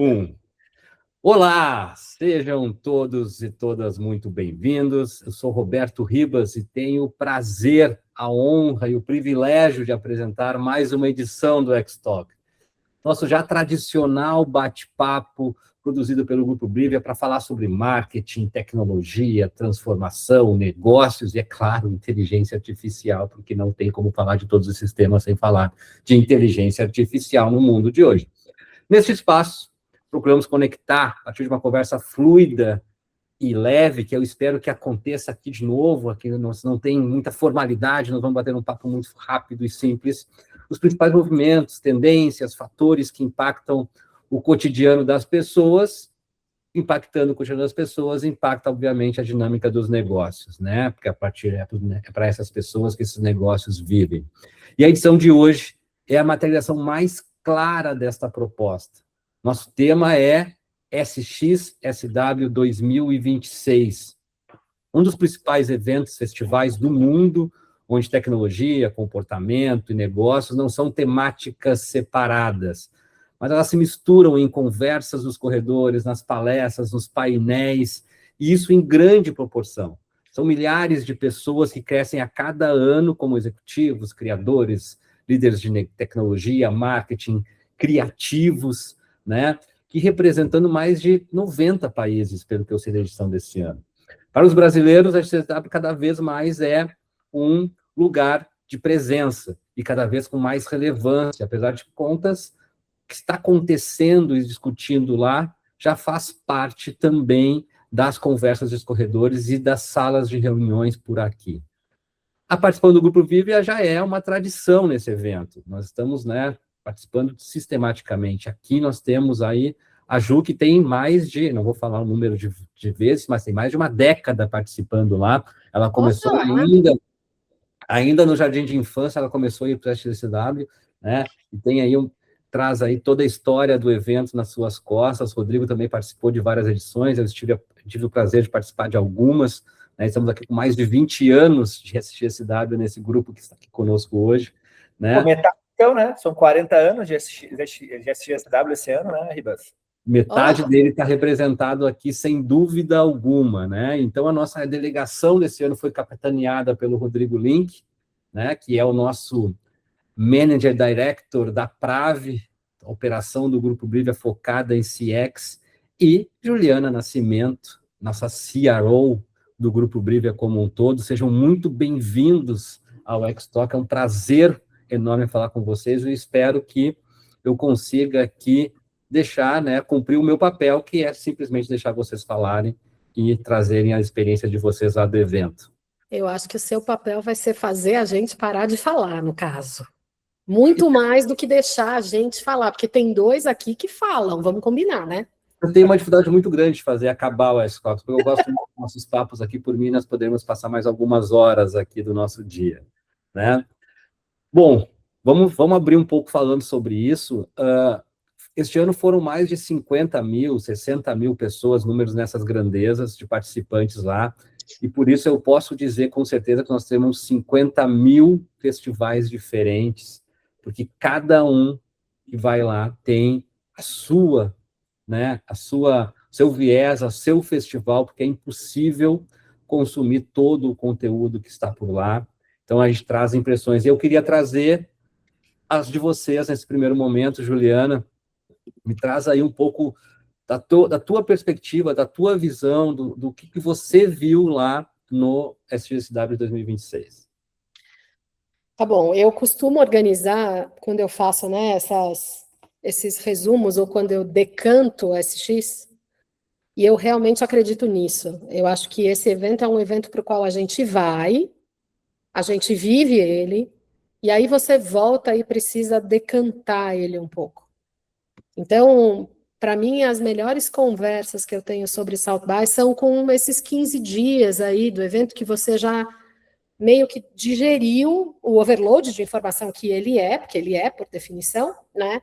Um. Olá, sejam todos e todas muito bem-vindos. Eu sou Roberto Ribas e tenho o prazer, a honra e o privilégio de apresentar mais uma edição do X-Talk. Nosso já tradicional bate-papo produzido pelo Grupo Brivia para falar sobre marketing, tecnologia, transformação, negócios e, é claro, inteligência artificial, porque não tem como falar de todos esses temas sem falar de inteligência artificial no mundo de hoje. Neste espaço, procuramos conectar, a partir de uma conversa fluida e leve, que eu espero que aconteça aqui de novo, aqui nós não tem muita formalidade, nós vamos bater um papo muito rápido e simples, os principais movimentos, tendências, fatores que impactam o cotidiano das pessoas, impactando o cotidiano das pessoas, impacta, obviamente, a dinâmica dos negócios, né? Porque a partir é para essas pessoas que esses negócios vivem. E a edição de hoje é a materialização mais clara desta proposta. Nosso tema é SXSW 2026, um dos principais eventos, festivais do mundo, onde tecnologia, comportamento e negócios não são temáticas separadas, mas elas se misturam em conversas nos corredores, nas palestras, nos painéis, e isso em grande proporção. São milhares de pessoas que crescem a cada ano como executivos, criadores, líderes de tecnologia, marketing, criativos, né? Que representando mais de 90 países, pelo que eu sei da edição desse ano. Para os brasileiros, a XSW cada vez mais é um lugar de presença e cada vez com mais relevância, apesar de contas, o que está acontecendo e discutindo lá já faz parte também das conversas dos corredores e das salas de reuniões por aqui. A participação do Grupo Vivia já é uma tradição nesse evento. Nós estamos, participando sistematicamente. Aqui nós temos aí a Ju, que tem mais de, não vou falar o número de vezes, mas tem mais de uma década participando lá. Ela começou ainda no jardim de infância, ela começou a ir para a XSW, né? E tem aí traz aí toda a história do evento nas suas costas. O Rodrigo também participou de várias edições, eu tive o prazer de participar de algumas, né? Estamos aqui com mais de 20 anos de XSW nesse grupo que está aqui conosco hoje, né? Então, né? São 40 anos de XSW esse ano, né, Ribas? Metade dele está representado aqui, sem dúvida alguma, né? Então, a nossa delegação desse ano foi capitaneada pelo Rodrigo Link, né? Que é o nosso Manager Director da Prave, operação do Grupo Brivia focada em CX, e Juliana Nascimento, nossa CRO do Grupo Brivia como um todo. Sejam muito bem-vindos ao X-Talk, é um prazer enorme falar com vocês, e espero que eu consiga aqui deixar, cumprir o meu papel, que é simplesmente deixar vocês falarem e trazerem a experiência de vocês lá do evento. Eu acho que o seu papel vai ser fazer a gente parar de falar, no caso. Muito mais do que deixar a gente falar, porque tem dois aqui que falam, vamos combinar, né? Eu tenho uma dificuldade muito grande de fazer acabar o X-Talk, porque eu gosto muito dos nossos papos aqui. Por mim, nós podemos passar mais algumas horas aqui do nosso dia, né? Bom, vamos abrir um pouco falando sobre isso. Este ano foram mais de 50 mil, 60 mil pessoas, números nessas grandezas de participantes lá, e por isso eu posso dizer com certeza que nós temos 50 mil festivais diferentes, porque cada um que vai lá tem a sua, seu viés, o seu festival, porque é impossível consumir todo o conteúdo que está por lá. Então, a gente traz impressões. Eu queria trazer as de vocês nesse primeiro momento, Juliana. Me traz aí um pouco da tua perspectiva, da tua visão, do que você viu lá no SXSW 2026. Tá bom, eu costumo organizar, quando eu faço esses resumos, ou quando eu decanto o SX, e eu realmente acredito nisso. Eu acho que esse evento é um evento para o qual a gente vai, a gente vive ele, e aí você volta e precisa decantar ele um pouco. Então, para mim, as melhores conversas que eu tenho sobre South by são com esses 15 dias aí do evento, que você já meio que digeriu o overload de informação que ele é, porque ele é, por definição, né?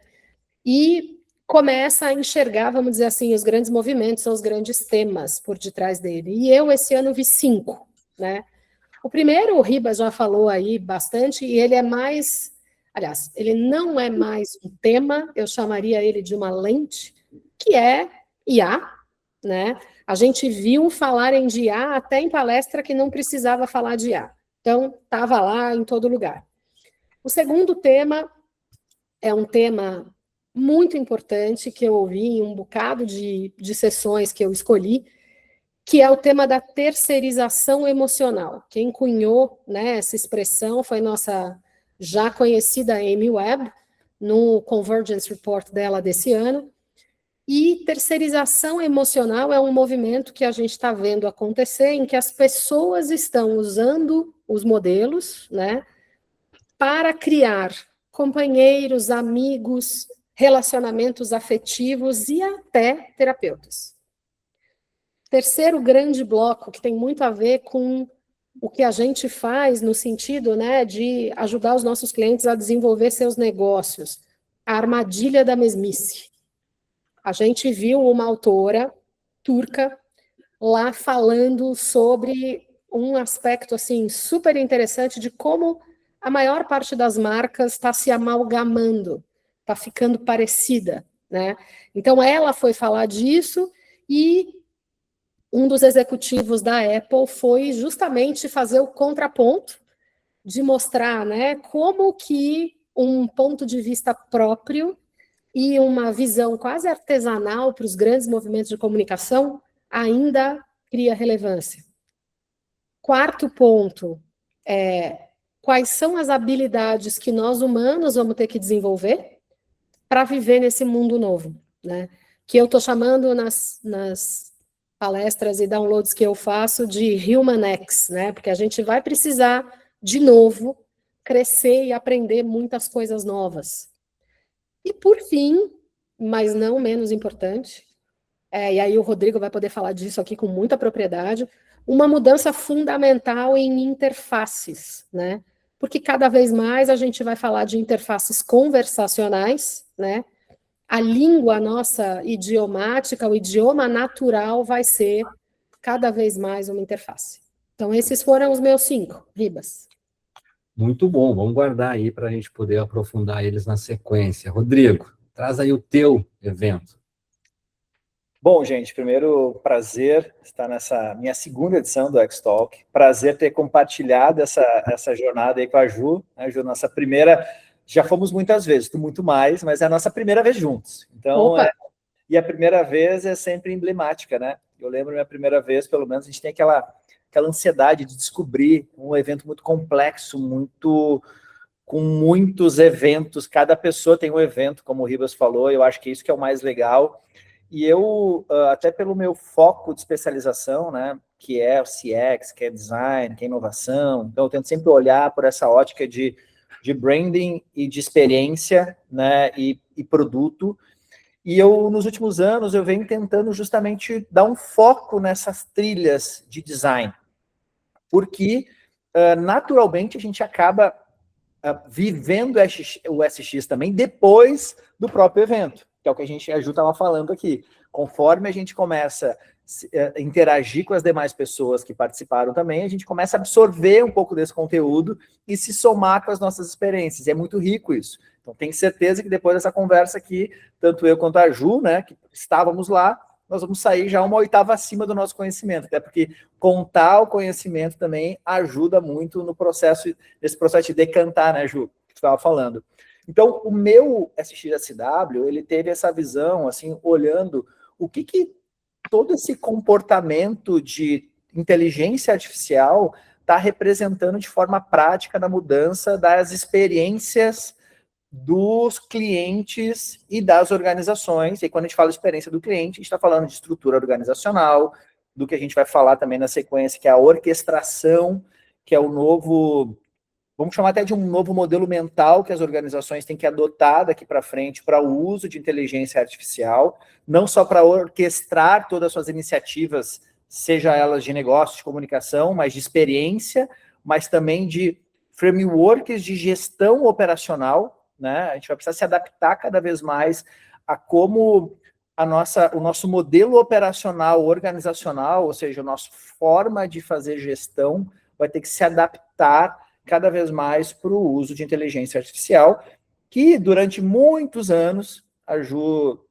E começa a enxergar, vamos dizer assim, os grandes movimentos, os grandes temas por detrás dele. E eu, esse ano, vi 5, né? O primeiro, o Ribas já falou aí bastante, e ele é mais... Aliás, ele não é mais um tema, eu chamaria ele de uma lente, que é IA, né? A gente viu falarem de IA até em palestra que não precisava falar de IA. Então, estava lá em todo lugar. O segundo tema é um tema muito importante que eu ouvi em um bocado de sessões que eu escolhi, que é o tema da terceirização emocional. Quem cunhou, né, essa expressão foi nossa já conhecida Amy Webb, no Convergence Report dela desse ano. E terceirização emocional é um movimento que a gente está vendo acontecer, em que as pessoas estão usando os modelos, né, para criar companheiros, amigos, relacionamentos afetivos e até terapeutas. Terceiro grande bloco, que tem muito a ver com o que a gente faz no sentido, né, de ajudar os nossos clientes a desenvolver seus negócios, a armadilha da mesmice. A gente viu uma autora turca lá falando sobre um aspecto assim super interessante de como a maior parte das marcas está se amalgamando, está ficando parecida, né? Então ela foi falar disso e um dos executivos da Apple foi justamente fazer o contraponto de mostrar, né, como que um ponto de vista próprio e uma visão quase artesanal para os grandes movimentos de comunicação ainda cria relevância. Quarto ponto, quais são as habilidades que nós humanos vamos ter que desenvolver para viver nesse mundo novo, né? Que eu estou chamando nas palestras e downloads que eu faço de Human X, né? Porque a gente vai precisar, de novo, crescer e aprender muitas coisas novas. E, por fim, mas não menos importante, e aí o Rodrigo vai poder falar disso aqui com muita propriedade, uma mudança fundamental em interfaces, né? Porque cada vez mais a gente vai falar de interfaces conversacionais, né? A língua nossa idiomática, o idioma natural vai ser cada vez mais uma interface. Então, esses foram os meus 5, Ribas. Muito bom, vamos guardar aí para a gente poder aprofundar eles na sequência. Rodrigo, traz aí o teu evento. Bom, gente, primeiro, prazer estar nessa minha segunda edição do X-Talk. Prazer ter compartilhado essa jornada aí com a Ju, né, Ju, nossa primeira... Já fomos muitas vezes, tu muito mais, mas é a nossa primeira vez juntos. Então, e a primeira vez é sempre emblemática, né? Eu lembro minha primeira vez, pelo menos, a gente tem aquela ansiedade de descobrir um evento muito complexo, com muitos eventos. Cada pessoa tem um evento, como o Ribas falou, eu acho que isso que é o mais legal. E eu, até pelo meu foco de especialização, né, que é o CX, que é design, que é inovação, então eu tento sempre olhar por essa ótica de branding e de experiência, né, e produto. E eu, nos últimos anos, eu venho tentando justamente dar um foco nessas trilhas de design, porque naturalmente a gente acaba vivendo o SX também depois do próprio evento, que é o que a Ju estava falando aqui. Conforme a gente começa a interagir com as demais pessoas que participaram também, a gente começa a absorver um pouco desse conteúdo e se somar com as nossas experiências. E é muito rico isso. Então, tenho certeza que depois dessa conversa aqui, tanto eu quanto a Ju, né, que estávamos lá, nós vamos sair já uma oitava acima do nosso conhecimento, até porque contar o conhecimento também ajuda muito nesse processo de decantar, né, Ju, que você estava falando. Então, o meu SXSW, ele teve essa visão, assim, olhando o que todo esse comportamento de inteligência artificial está representando de forma prática na mudança das experiências dos clientes e das organizações. E quando a gente fala de experiência do cliente, a gente está falando de estrutura organizacional, do que a gente vai falar também na sequência, que é a orquestração, que é o novo... Vamos chamar até de um novo modelo mental que as organizações têm que adotar daqui para frente para o uso de inteligência artificial, não só para orquestrar todas as suas iniciativas, seja elas de negócio, de comunicação, mas de experiência, mas também de frameworks de gestão operacional, né? A gente vai precisar se adaptar cada vez mais a como o nosso modelo operacional, organizacional, ou seja, a nossa forma de fazer gestão vai ter que se adaptar cada vez mais para o uso de inteligência artificial, que durante muitos anos, a Ju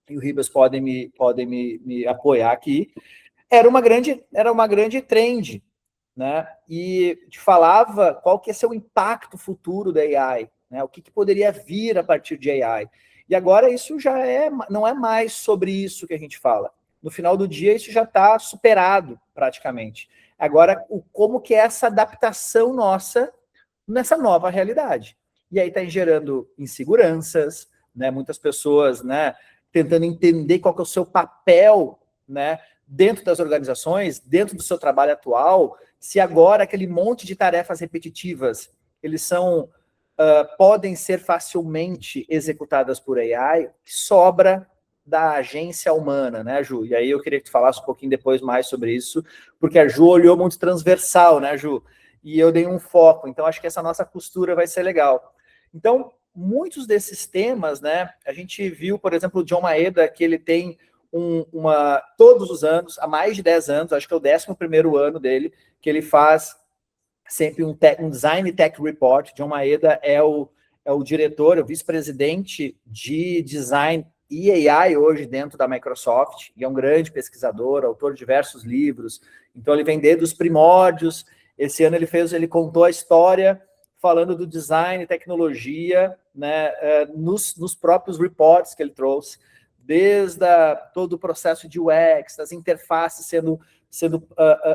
e o Ribas podem me apoiar aqui, era uma grande trend, né? E te falava qual que ia ser o impacto futuro da AI, né? O que poderia vir a partir de AI. E agora isso não é mais sobre isso que a gente fala. No final do dia, isso já está superado, praticamente. Agora, como que é essa adaptação nossa nessa nova realidade? E aí está gerando inseguranças, né? Muitas pessoas, né, tentando entender qual que é o seu papel, né, dentro das organizações, dentro do seu trabalho atual, se agora aquele monte de tarefas repetitivas, eles podem ser facilmente executadas por AI, sobra da agência humana, né, Ju? E aí eu queria que tu falasse um pouquinho depois mais sobre isso, porque a Ju olhou muito transversal, né, Ju? E eu dei um foco, então acho que essa nossa costura vai ser legal. Então, muitos desses temas, né, a gente viu, por exemplo, o John Maeda, que ele tem todos os anos, há mais de 10 anos, acho que é o 11º ano dele, que ele faz sempre um Design Tech Report. John Maeda é o diretor, é o vice-presidente de Design e AI hoje dentro da Microsoft, e é um grande pesquisador, autor de diversos livros. Então ele vem desde os primórdios. Esse ano ele contou a história falando do design e tecnologia, né, nos próprios reports que ele trouxe, desde todo o processo de UX, das interfaces sendo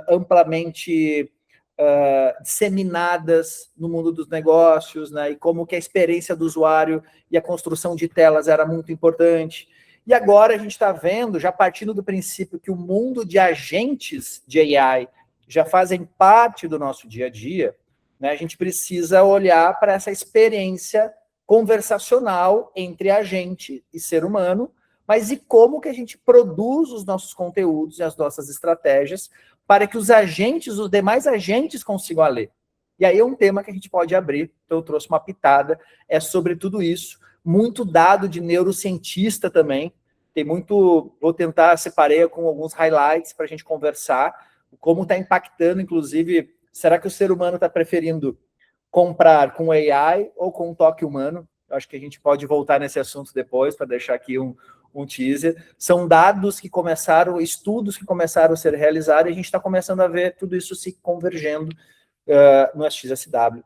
amplamente disseminadas no mundo dos negócios, né, e como que a experiência do usuário e a construção de telas era muito importante. E agora a gente está vendo, já partindo do princípio que o mundo de agentes de AI já fazem parte do nosso dia a dia, né, a gente precisa olhar para essa experiência conversacional entre agente e ser humano, mas e como que a gente produz os nossos conteúdos e as nossas estratégias para que os demais agentes consigam ler. E aí é um tema que a gente pode abrir, então eu trouxe uma pitada, é sobre tudo isso, muito dado de neurocientista também, tem muito, vou tentar separar com alguns highlights para a gente conversar, como está impactando, inclusive, será que o ser humano está preferindo comprar com AI ou com um toque humano? Eu acho que a gente pode voltar nesse assunto depois, para deixar aqui um teaser. São dados que estudos que começaram a ser realizados, e a gente está começando a ver tudo isso se convergendo no SXSW.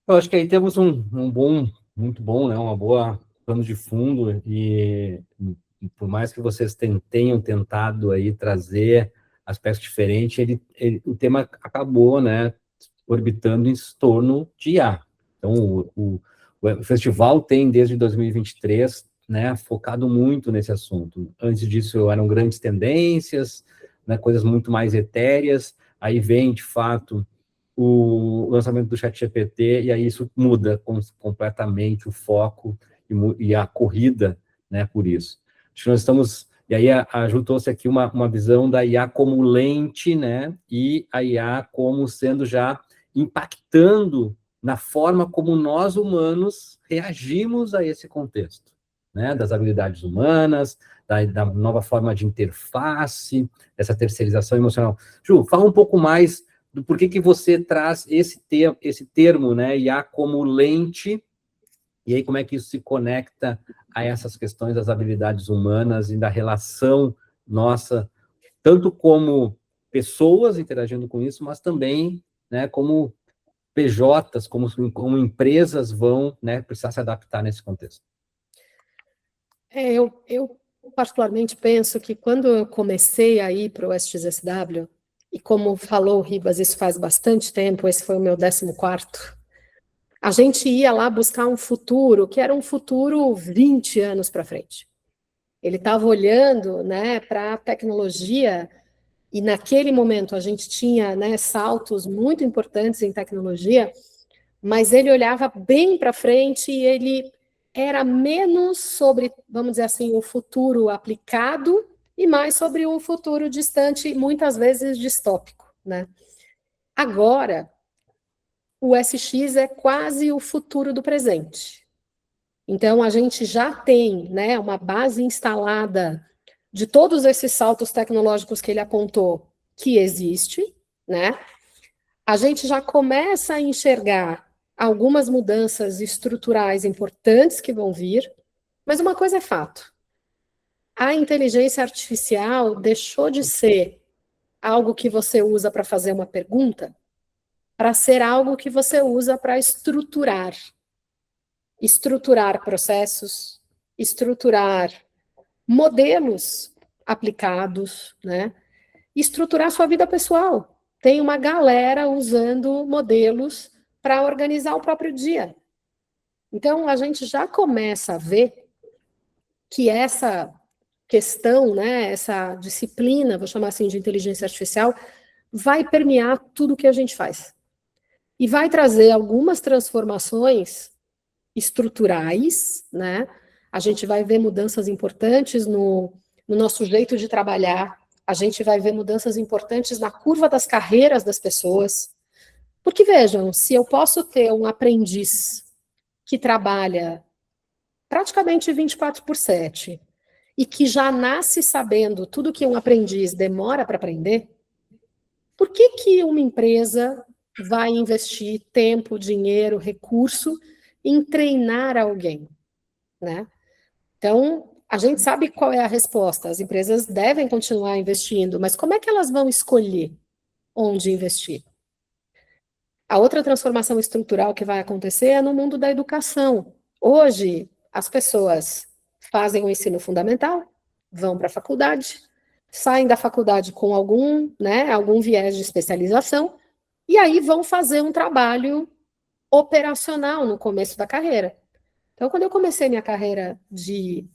Eu acho que aí temos muito bom, né, uma boa plano de fundo, e por mais que vocês tenham tentado aí trazer aspectos diferentes, o tema acabou, né, orbitando em torno de IA. Então, o festival tem, desde 2023, né, focado muito nesse assunto. Antes disso, eram grandes tendências, né, coisas muito mais etéreas, aí vem, de fato, o lançamento do ChatGPT, e aí isso muda completamente o foco e a corrida, né, por isso. Acho que nós estamos... E aí a Ju trouxe aqui uma visão da IA como lente, né, e a IA como sendo já impactando na forma como nós humanos reagimos a esse contexto, né, das habilidades humanas, da nova forma de interface, dessa terceirização emocional. Ju, fala um pouco mais do porquê que você traz esse termo, né, IA como lente, e aí como é que isso se conecta a essas questões das habilidades humanas e da relação nossa, tanto como pessoas interagindo com isso, mas também, né, como PJs, como empresas vão, né, precisar se adaptar nesse contexto. Eu particularmente penso que quando eu comecei a ir para o SXSW, e como falou o Ribas, isso faz bastante tempo, esse foi o meu 14º, a gente ia lá buscar um futuro, que era um futuro 20 anos para frente. Ele estava olhando, né, para a tecnologia, e naquele momento a gente tinha, né, saltos muito importantes em tecnologia, mas ele olhava bem para frente e ele era menos sobre, vamos dizer assim, o futuro aplicado e mais sobre um futuro distante, muitas vezes distópico, né? Agora, o SX é quase o futuro do presente. Então, a gente já tem, né, uma base instalada de todos esses saltos tecnológicos que ele apontou, que existe, né? A gente já começa a enxergar algumas mudanças estruturais importantes que vão vir, Mas uma coisa é fato. A inteligência artificial deixou de ser algo que você usa para fazer uma pergunta para ser algo que você usa para estruturar processos, estruturar modelos aplicados, né? Estruturar sua vida pessoal. Tem uma galera usando modelos para organizar o próprio dia. Então, a gente já começa a ver que essa questão, né, essa disciplina, vou chamar assim de inteligência artificial, vai permear tudo que a gente faz. E vai trazer algumas transformações estruturais, né? A gente vai ver mudanças importantes no nosso jeito de trabalhar, a gente vai ver mudanças importantes na curva das carreiras das pessoas. Porque, vejam, se eu posso ter um aprendiz que trabalha praticamente 24/7 e que já nasce sabendo tudo que um aprendiz demora para aprender, por que que uma empresa vai investir tempo, dinheiro, recurso em treinar alguém, né? Então, a gente sabe qual é a resposta. As empresas devem continuar investindo, mas como é que elas vão escolher onde investir? A outra transformação estrutural que vai acontecer é no mundo da educação. Hoje, as pessoas fazem o ensino fundamental, vão para a faculdade, saem da faculdade com algum viés de especialização, e aí vão fazer um trabalho operacional no começo da carreira. Então, quando eu comecei minha carreira de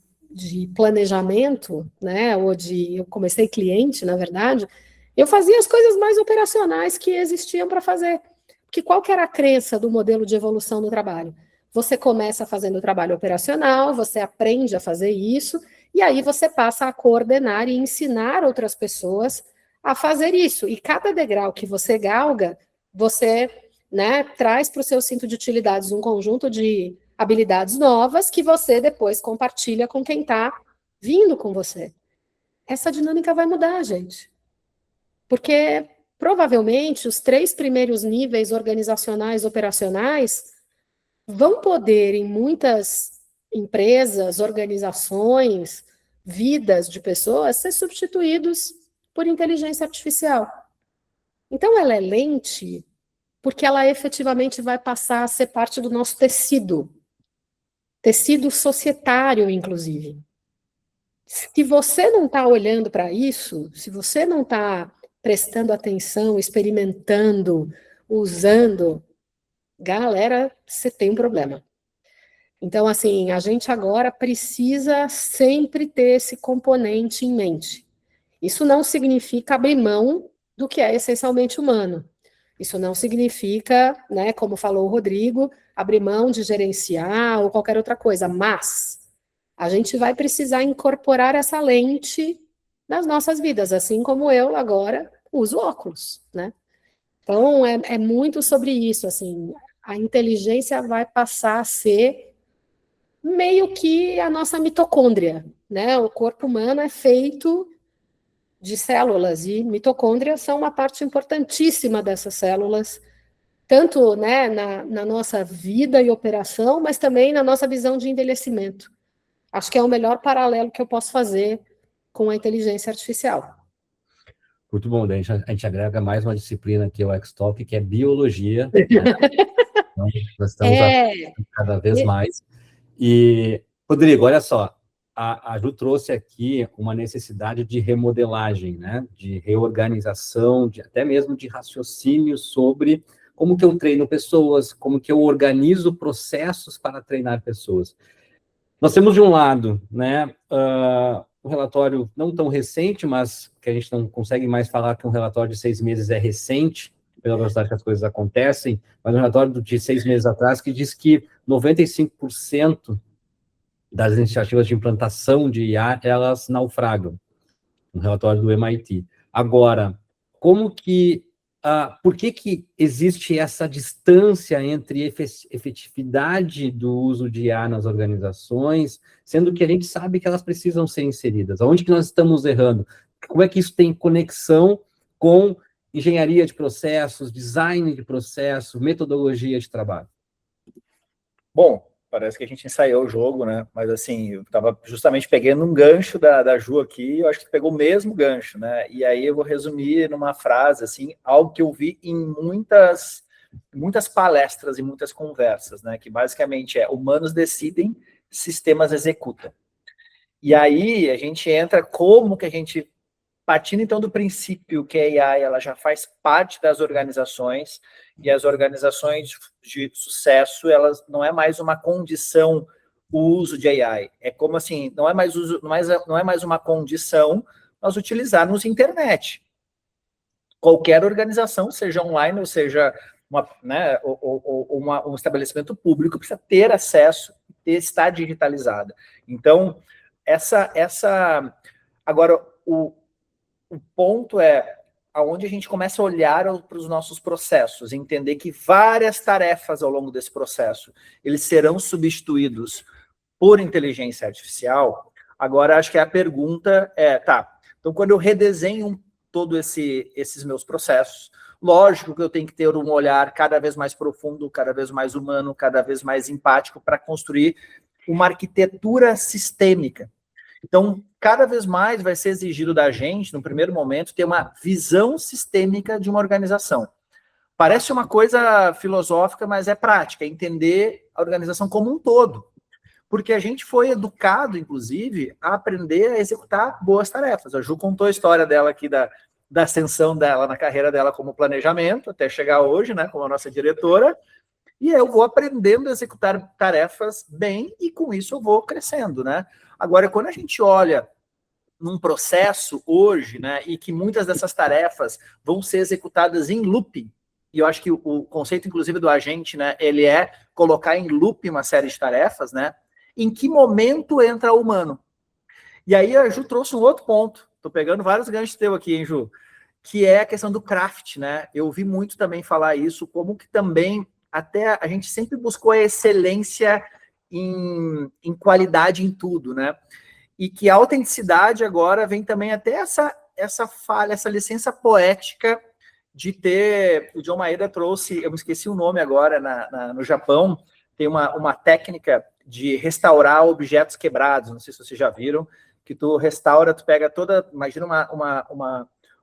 planejamento, né, eu comecei cliente, na verdade, eu fazia as coisas mais operacionais que existiam para fazer. Porque qual que era a crença do modelo de evolução do trabalho? Você começa fazendo o trabalho operacional, você aprende a fazer isso, e aí você passa a coordenar e ensinar outras pessoas a fazer isso. E cada degrau que você galga, você, né, traz para o seu cinto de utilidades um conjunto de habilidades novas que você depois compartilha com quem está vindo com você. Essa dinâmica vai mudar, gente. Porque provavelmente os 3 primeiros níveis organizacionais, operacionais, vão poder, em muitas empresas, organizações, vidas de pessoas, ser substituídos por inteligência artificial. Então, ela é lente porque ela efetivamente vai passar a ser parte do nosso tecido societário, inclusive. Se você não está olhando para isso, se você não está prestando atenção, experimentando, usando, galera, você tem um problema. Então, assim, a gente agora precisa sempre ter esse componente em mente. Isso não significa abrir mão do que é essencialmente humano. Isso não significa, né, como falou o Rodrigo, abrir mão de gerenciar ou qualquer outra coisa, mas a gente vai precisar incorporar essa lente nas nossas vidas, assim como eu agora uso óculos, né? Então, é muito sobre isso, assim, a inteligência vai passar a ser meio que a nossa mitocôndria, né? O corpo humano é feito de células, e mitocôndrias são uma parte importantíssima dessas células, tanto, né, na nossa vida e operação, mas também na nossa visão de envelhecimento. Acho que é o melhor paralelo que eu posso fazer com a inteligência artificial. Muito bom, daí a gente agrega mais uma disciplina aqui ao X-Talk, que é biologia, né? Então, nós estamos cada vez mais. E, Rodrigo, olha só, a Ju trouxe aqui uma necessidade de remodelagem, né? De reorganização, até mesmo de raciocínio sobre como que eu treino pessoas, como que eu organizo processos para treinar pessoas. Nós temos, de um lado, né, um relatório não tão recente, mas que a gente não consegue mais falar que um relatório de 6 meses é recente, pela velocidade que as coisas acontecem, mas um relatório de 6 meses atrás que diz que 95% das iniciativas de implantação de IA, elas naufragam. Um relatório do MIT. Agora, por que existe essa distância entre efetividade do uso de IA nas organizações, sendo que a gente sabe que elas precisam ser inseridas? Aonde que nós estamos errando? Como é que isso tem conexão com engenharia de processos, design de processos, metodologia de trabalho? Bom, Parece que a gente ensaiou o jogo, né? Mas assim, eu estava justamente pegando um gancho da Ju aqui, eu acho que pegou o mesmo gancho, né? E aí eu vou resumir numa frase, assim, algo que eu vi em muitas palestras e muitas conversas, né? Que basicamente é: humanos decidem, sistemas executam. E aí a gente entra como que a gente, partindo então do princípio que a AI ela já faz parte das organizações, e as organizações de sucesso, elas não é mais uma condição o uso de AI. É como assim, não é mais uma condição nós utilizarmos internet. Qualquer organização, seja online ou seja um estabelecimento público, precisa ter acesso e estar digitalizada. Então, agora, o ponto é aonde a gente começa a olhar para os nossos processos, entender que várias tarefas ao longo desse processo, eles serão substituídos por inteligência artificial. Agora, acho que a pergunta é, então quando eu redesenho todos esses meus processos, lógico que eu tenho que ter um olhar cada vez mais profundo, cada vez mais humano, cada vez mais empático para construir uma arquitetura sistêmica. Então, cada vez mais vai ser exigido da gente, no primeiro momento, ter uma visão sistêmica de uma organização. Parece uma coisa filosófica, mas é prática, entender a organização como um todo. Porque a gente foi educado, inclusive, a aprender a executar boas tarefas. A Ju contou a história dela aqui, da ascensão dela na carreira dela como planejamento, até chegar hoje, né, como a nossa diretora. E eu vou aprendendo a executar tarefas bem, e com isso eu vou crescendo, né? Agora, quando a gente olha num processo hoje, né, e que muitas dessas tarefas vão ser executadas em looping, e eu acho que o conceito, inclusive, do agente, né, ele é colocar em looping uma série de tarefas, né? Em que momento entra o humano? E aí a Ju trouxe um outro ponto. Estou pegando vários ganchos teu aqui, hein, Ju? Que é a questão do craft, né? Eu ouvi muito também falar isso, como que também até a gente sempre buscou a excelência em qualidade em tudo, né? E que a autenticidade agora vem também até essa falha, essa licença poética de ter... O John Maeda trouxe, eu me esqueci o nome agora, no Japão, tem uma técnica de restaurar objetos quebrados, não sei se vocês já viram, que tu restaura, tu pega toda... Imagina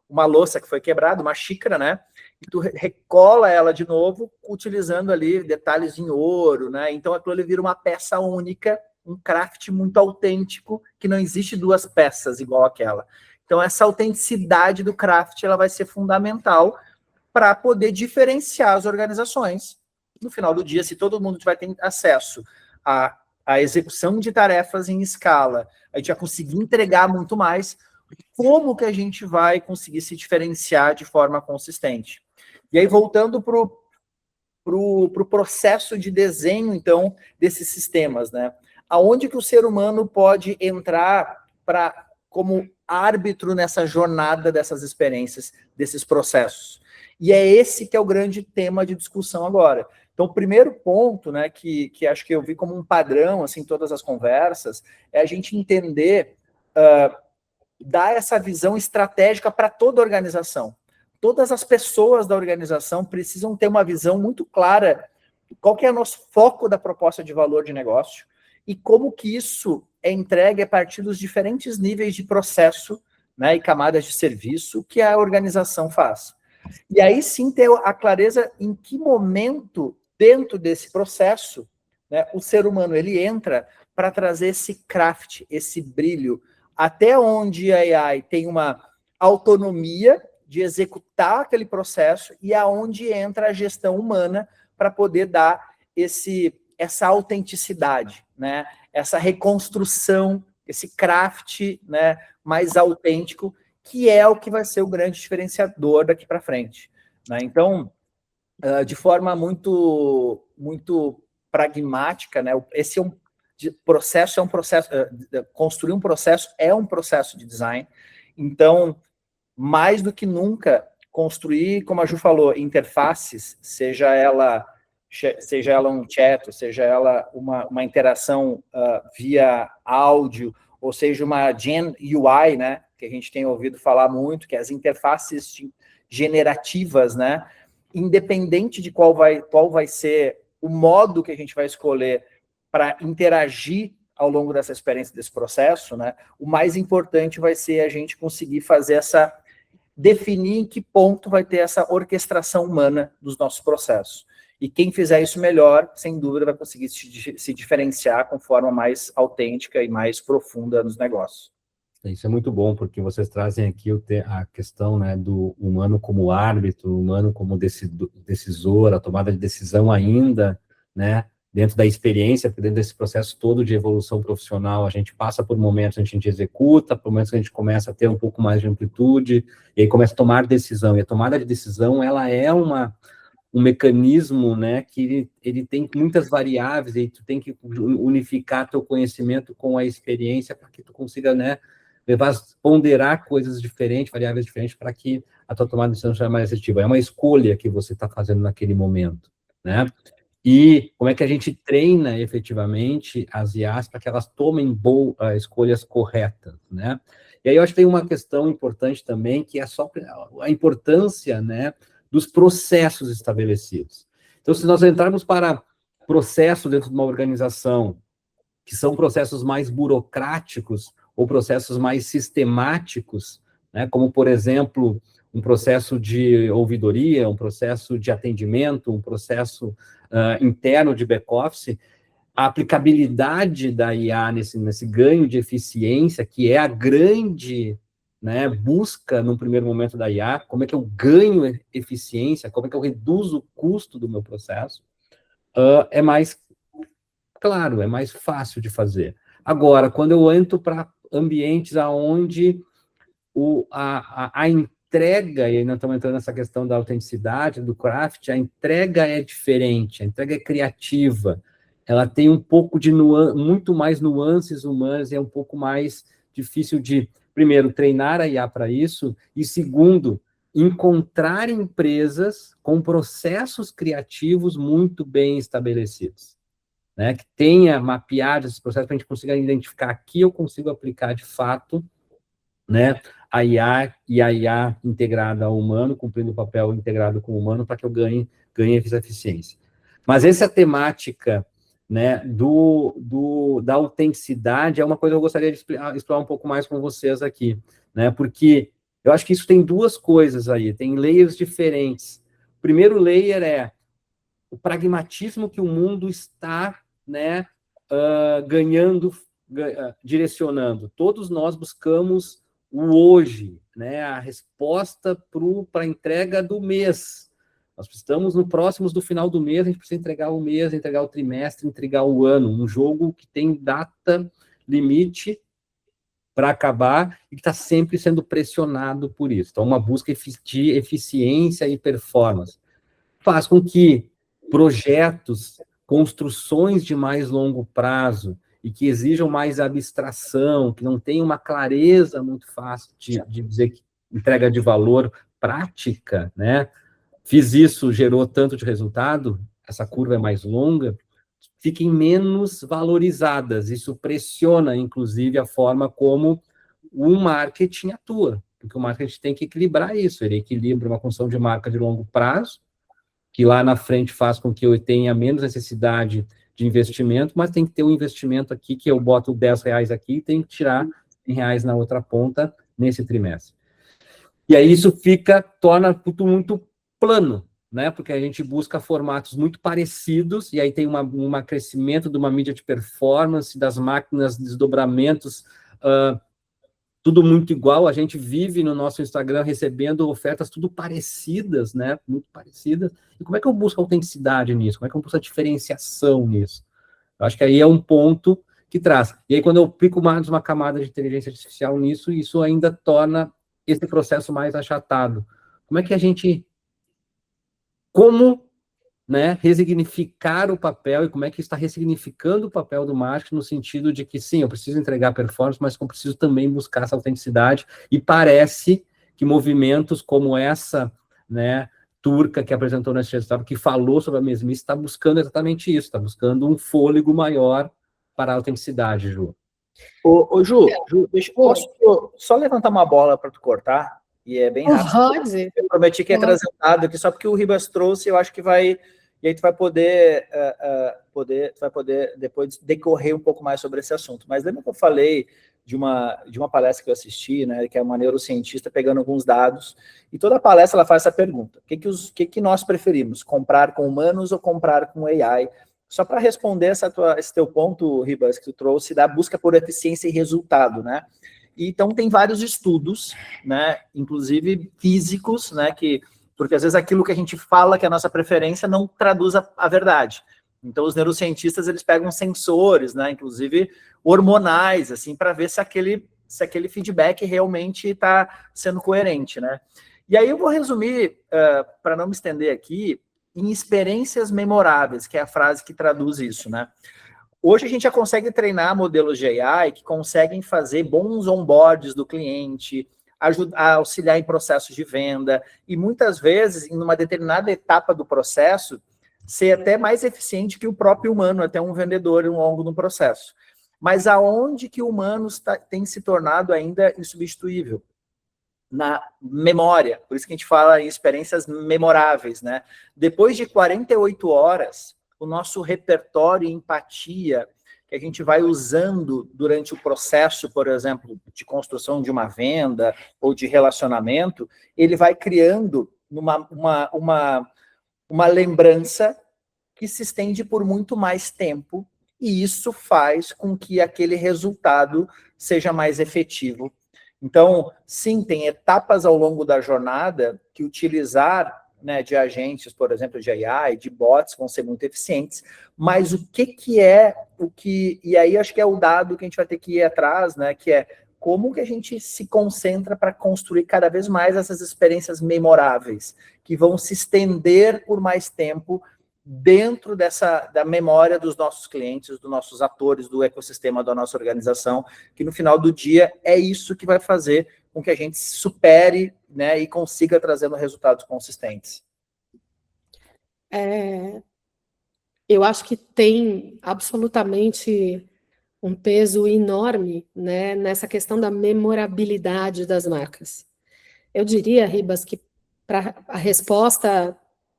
uma louça que foi quebrada, uma xícara, né? E tu recola ela de novo, utilizando ali detalhes em ouro, né? Então aquilo ali vira uma peça única, um craft muito autêntico, que não existe duas peças igual aquela. Então essa autenticidade do craft, ela vai ser fundamental para poder diferenciar as organizações. No final do dia, se todo mundo vai ter acesso à execução de tarefas em escala, a gente vai conseguir entregar muito mais. Como que a gente vai conseguir se diferenciar de forma consistente? E aí, voltando para o processo de desenho, então, desses sistemas, né? Aonde que o ser humano pode entrar como árbitro nessa jornada dessas experiências, desses processos? E é esse que é o grande tema de discussão agora. Então, o primeiro ponto, né, que acho que eu vi como um padrão, assim, em todas as conversas, é a gente entender... dar essa visão estratégica para toda a organização. Todas as pessoas da organização precisam ter uma visão muito clara de qual que é o nosso foco da proposta de valor de negócio e como que isso é entregue a partir dos diferentes níveis de processo, né, e camadas de serviço que a organização faz. E aí sim ter a clareza em que momento, dentro desse processo, né, o ser humano ele entra para trazer esse craft, esse brilho, até onde a AI tem uma autonomia de executar aquele processo e aonde entra a gestão humana para poder dar essa autenticidade, né? Essa reconstrução, esse craft, né, mais autêntico, que é o que vai ser o grande diferenciador daqui para frente, né? Então, de forma muito, muito pragmática, né? Esse é um processo, construir um processo é um processo de design. Então, mais do que nunca, construir, como a Ju falou, interfaces, seja ela um chat, seja ela uma interação via áudio, ou seja uma Gen UI, né, que a gente tem ouvido falar muito, que é as interfaces generativas, né, independente de qual vai ser o modo que a gente vai escolher para interagir ao longo dessa experiência, desse processo, né, o mais importante vai ser a gente conseguir fazer definir em que ponto vai ter essa orquestração humana dos nossos processos. E quem fizer isso melhor, sem dúvida, vai conseguir se diferenciar com forma mais autêntica e mais profunda nos negócios. Isso é muito bom, porque vocês trazem aqui a questão, né, do humano como árbitro, o humano como decisor, a tomada de decisão ainda, né, dentro da experiência, dentro desse processo todo de evolução profissional, a gente passa por momentos que a gente executa, por momentos que a gente começa a ter um pouco mais de amplitude, e aí começa a tomar decisão, e a tomada de decisão, ela é um mecanismo, né, que ele tem muitas variáveis, e tu tem que unificar teu conhecimento com a experiência para que tu consiga, né, ponderar coisas diferentes, variáveis diferentes, para que a tua tomada de decisão seja mais assertiva. É uma escolha que você está fazendo naquele momento, né? E como é que a gente treina efetivamente as IAs para que elas tomem escolhas corretas, né? E aí eu acho que tem uma questão importante também, que é só a importância, né, dos processos estabelecidos. Então, se nós entrarmos para processos dentro de uma organização, que são processos mais burocráticos ou processos mais sistemáticos, né, como, por exemplo, um processo de ouvidoria, um processo de atendimento, um processo interno de back-office, a aplicabilidade da IA nesse ganho de eficiência, que é a grande, né, busca, num primeiro momento, da IA, como é que eu ganho eficiência, como é que eu reduzo o custo do meu processo, é mais claro, é mais fácil de fazer. Agora, quando eu entro para ambientes onde a entrega, e aí nós estamos entrando nessa questão da autenticidade, do craft, a entrega é diferente, a entrega é criativa, ela tem um pouco de muito mais nuances humanas, e é um pouco mais difícil de, primeiro, treinar a IA para isso, e segundo, encontrar empresas com processos criativos muito bem estabelecidos, né, que tenha mapeado esses processos para a gente consiga identificar aqui, eu consigo aplicar de fato, né, a IA e a IA integrada ao humano, cumprindo o papel integrado com o humano, para que eu ganhe essa eficiência. Mas essa temática, né, da autenticidade é uma coisa que eu gostaria de explorar um pouco mais com vocês aqui, né, porque eu acho que isso tem duas coisas aí, tem layers diferentes. O primeiro layer é o pragmatismo que o mundo está, né, direcionando. Todos nós buscamos o hoje, né, a resposta para a entrega do mês. Nós estamos próximos do final do mês, a gente precisa entregar o mês, entregar o trimestre, entregar o ano. Um jogo que tem data limite para acabar e que está sempre sendo pressionado por isso. Então, uma busca de eficiência e performance faz com que projetos, construções de mais longo prazo e que exijam mais abstração, que não tenham uma clareza muito fácil de dizer que entrega de valor prática, né? Fiz isso, gerou tanto de resultado, essa curva é mais longa, fiquem menos valorizadas. Isso pressiona, inclusive, a forma como o marketing atua, porque o marketing tem que equilibrar isso, ele equilibra uma construção de marca de longo prazo, que lá na frente faz com que eu tenha menos necessidade de investimento, mas tem que ter um investimento aqui, que eu boto R$10 aqui e tenho que tirar R$100 na outra ponta nesse trimestre. E aí isso torna tudo muito plano, né? Porque a gente busca formatos muito parecidos, e aí tem um crescimento de uma mídia de performance, das máquinas, desdobramentos, tudo muito igual. A gente vive no nosso Instagram recebendo ofertas tudo parecidas, né? Muito parecidas. E como é que eu busco autenticidade nisso? Como é que eu busco a diferenciação nisso? Eu acho que aí é um ponto que traz. E aí, quando eu aplico mais uma camada de inteligência artificial nisso, isso ainda torna esse processo mais achatado. Como é que a gente... né, resignificar o papel, e como é que está ressignificando o papel do marketing, no sentido de que, sim, eu preciso entregar performance, mas eu preciso também buscar essa autenticidade, e parece que movimentos como essa, né, turca que apresentou nesse resultado, que falou sobre a mesmice, está buscando exatamente isso, está buscando um fôlego maior para a autenticidade, Ju. Ju, posso só levantar uma bola para tu cortar? E é bem rápido. Eu prometi que ia trazer um dado aqui, só porque o Ribas trouxe, eu acho que vai e aí tu vai poder, depois decorrer um pouco mais sobre esse assunto. Mas lembra que eu falei de uma palestra que eu assisti, né, que é uma neurocientista pegando alguns dados, e toda a palestra ela faz essa pergunta: o que nós preferimos, comprar com humanos ou comprar com AI? Só para responder esse teu ponto, Ribas, que tu trouxe, da busca por eficiência e resultado, né? Então, tem vários estudos, né, inclusive físicos, né, porque às vezes aquilo que a gente fala que é a nossa preferência não traduz a verdade. Então, os neurocientistas, eles pegam sensores, né, inclusive hormonais, assim, para ver se aquele feedback realmente está sendo coerente, né? E aí eu vou resumir, para não me estender aqui, em experiências memoráveis, que é a frase que traduz isso, né? Hoje a gente já consegue treinar modelos de AI que conseguem fazer bons onboards do cliente, auxiliar em processos de venda, e muitas vezes, em uma determinada etapa do processo, ser até mais eficiente que o próprio humano, até um vendedor ao longo do processo. Mas aonde que o humano tem se tornado ainda insubstituível? Na memória, por isso que a gente fala em experiências memoráveis, né? Depois de 48 horas, o nosso repertório e empatia que a gente vai usando durante o processo, por exemplo, de construção de uma venda ou de relacionamento, ele vai criando uma lembrança que se estende por muito mais tempo, e isso faz com que aquele resultado seja mais efetivo. Então, sim, tem etapas ao longo da jornada que utilizar, né, de agentes, por exemplo, de AI, de bots, vão ser muito eficientes, mas e aí acho que é o dado que a gente vai ter que ir atrás, né, que é como que a gente se concentra para construir cada vez mais essas experiências memoráveis, que vão se estender por mais tempo dentro da memória dos nossos clientes, dos nossos atores, do ecossistema da nossa organização, que no final do dia é isso que vai fazer com que a gente supere, né, e consiga trazer resultados consistentes. Eu acho que tem absolutamente um peso enorme, né, nessa questão da memorabilidade das marcas. Eu diria, Ribas, que a resposta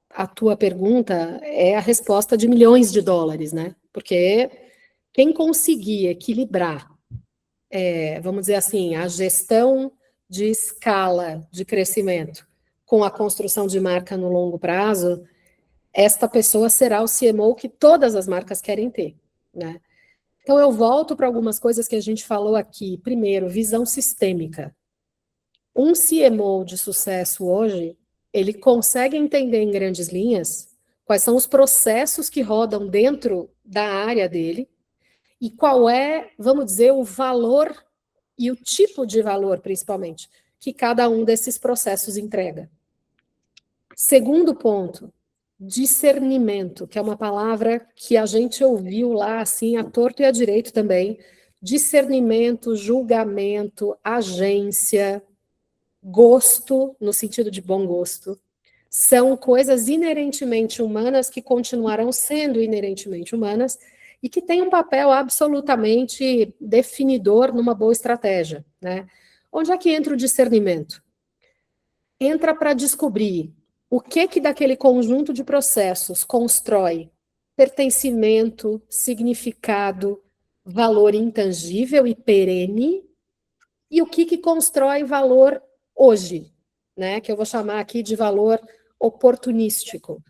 à tua pergunta é a resposta de milhões de dólares, né? Porque quem conseguir equilibrar, vamos dizer assim, a gestão de escala de crescimento com a construção de marca no longo prazo, esta pessoa será o CMO que todas as marcas querem ter, né? Então, eu volto para algumas coisas que a gente falou aqui. Primeiro, visão sistêmica. Um CMO de sucesso hoje, ele consegue entender em grandes linhas quais são os processos que rodam dentro da área dele e qual é, vamos dizer, o valor e o tipo de valor, principalmente, que cada um desses processos entrega. Segundo ponto, discernimento, que é uma palavra que a gente ouviu lá, assim, à torto e à direito também. Discernimento, julgamento, agência, gosto, no sentido de bom gosto, são coisas inerentemente humanas que continuarão sendo inerentemente humanas e que têm um papel absolutamente definidor numa boa estratégia, né? Onde é que entra o discernimento? Entra para descobrir o que daquele conjunto de processos constrói pertencimento, significado, valor intangível e perene, e o que constrói valor hoje, né? Que eu vou chamar aqui de valor oportunístico.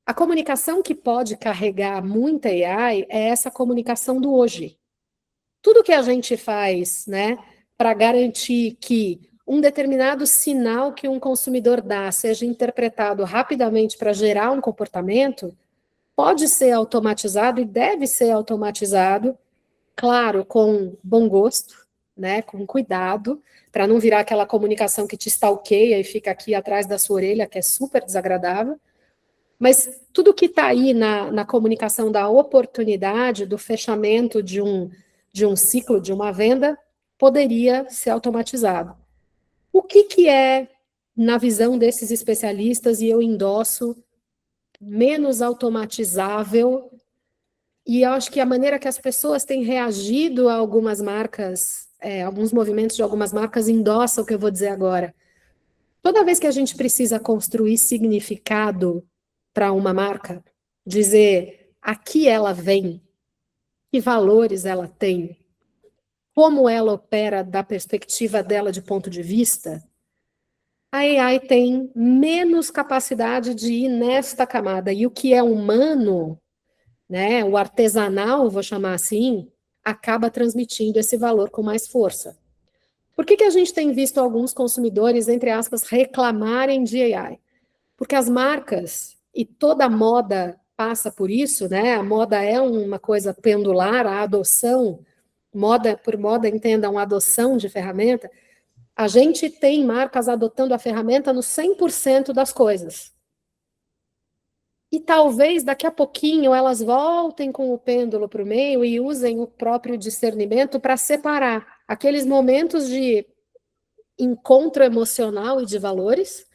A comunicação que pode carregar muita AI é essa comunicação do hoje. Tudo que a gente faz, né, para garantir que um determinado sinal que um consumidor dá seja interpretado rapidamente para gerar um comportamento, pode ser automatizado e deve ser automatizado, claro, com bom gosto, né, com cuidado, para não virar aquela comunicação que te stalkeia e fica aqui atrás da sua orelha, que é super desagradável. Mas tudo que está aí na comunicação da oportunidade, do fechamento de um ciclo, de uma venda, poderia ser automatizado. O que é, na visão desses especialistas, e eu endosso, menos automatizável? E eu acho que a maneira que as pessoas têm reagido a algumas marcas, alguns movimentos de algumas marcas, endossa o que eu vou dizer agora. Toda vez que a gente precisa construir significado para uma marca, dizer a que ela vem, que valores ela tem, como ela opera da perspectiva dela de ponto de vista, a AI tem menos capacidade de ir nesta camada. E o que é humano, né, o artesanal, vou chamar assim, acaba transmitindo esse valor com mais força. Por que a gente tem visto alguns consumidores, entre aspas, reclamarem de AI? Porque as marcas, e toda moda passa por isso, né? A moda é uma coisa pendular, a adoção, moda por moda, entendam, a adoção de ferramenta. A gente tem marcas adotando a ferramenta no 100% das coisas. E talvez daqui a pouquinho elas voltem com o pêndulo para o meio e usem o próprio discernimento para separar aqueles momentos de encontro emocional e de valores.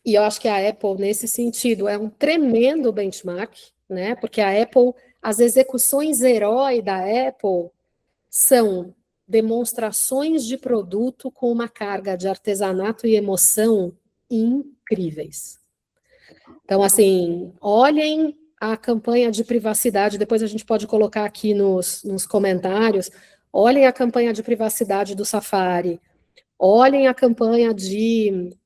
E eu acho que a Apple, nesse sentido, é um tremendo benchmark, né? Porque a Apple, as execuções herói da Apple são demonstrações de produto com uma carga de artesanato e emoção incríveis. Então, assim, olhem a campanha de privacidade, depois a gente pode colocar aqui nos comentários, olhem a campanha de privacidade do Safari, olhem a campanha de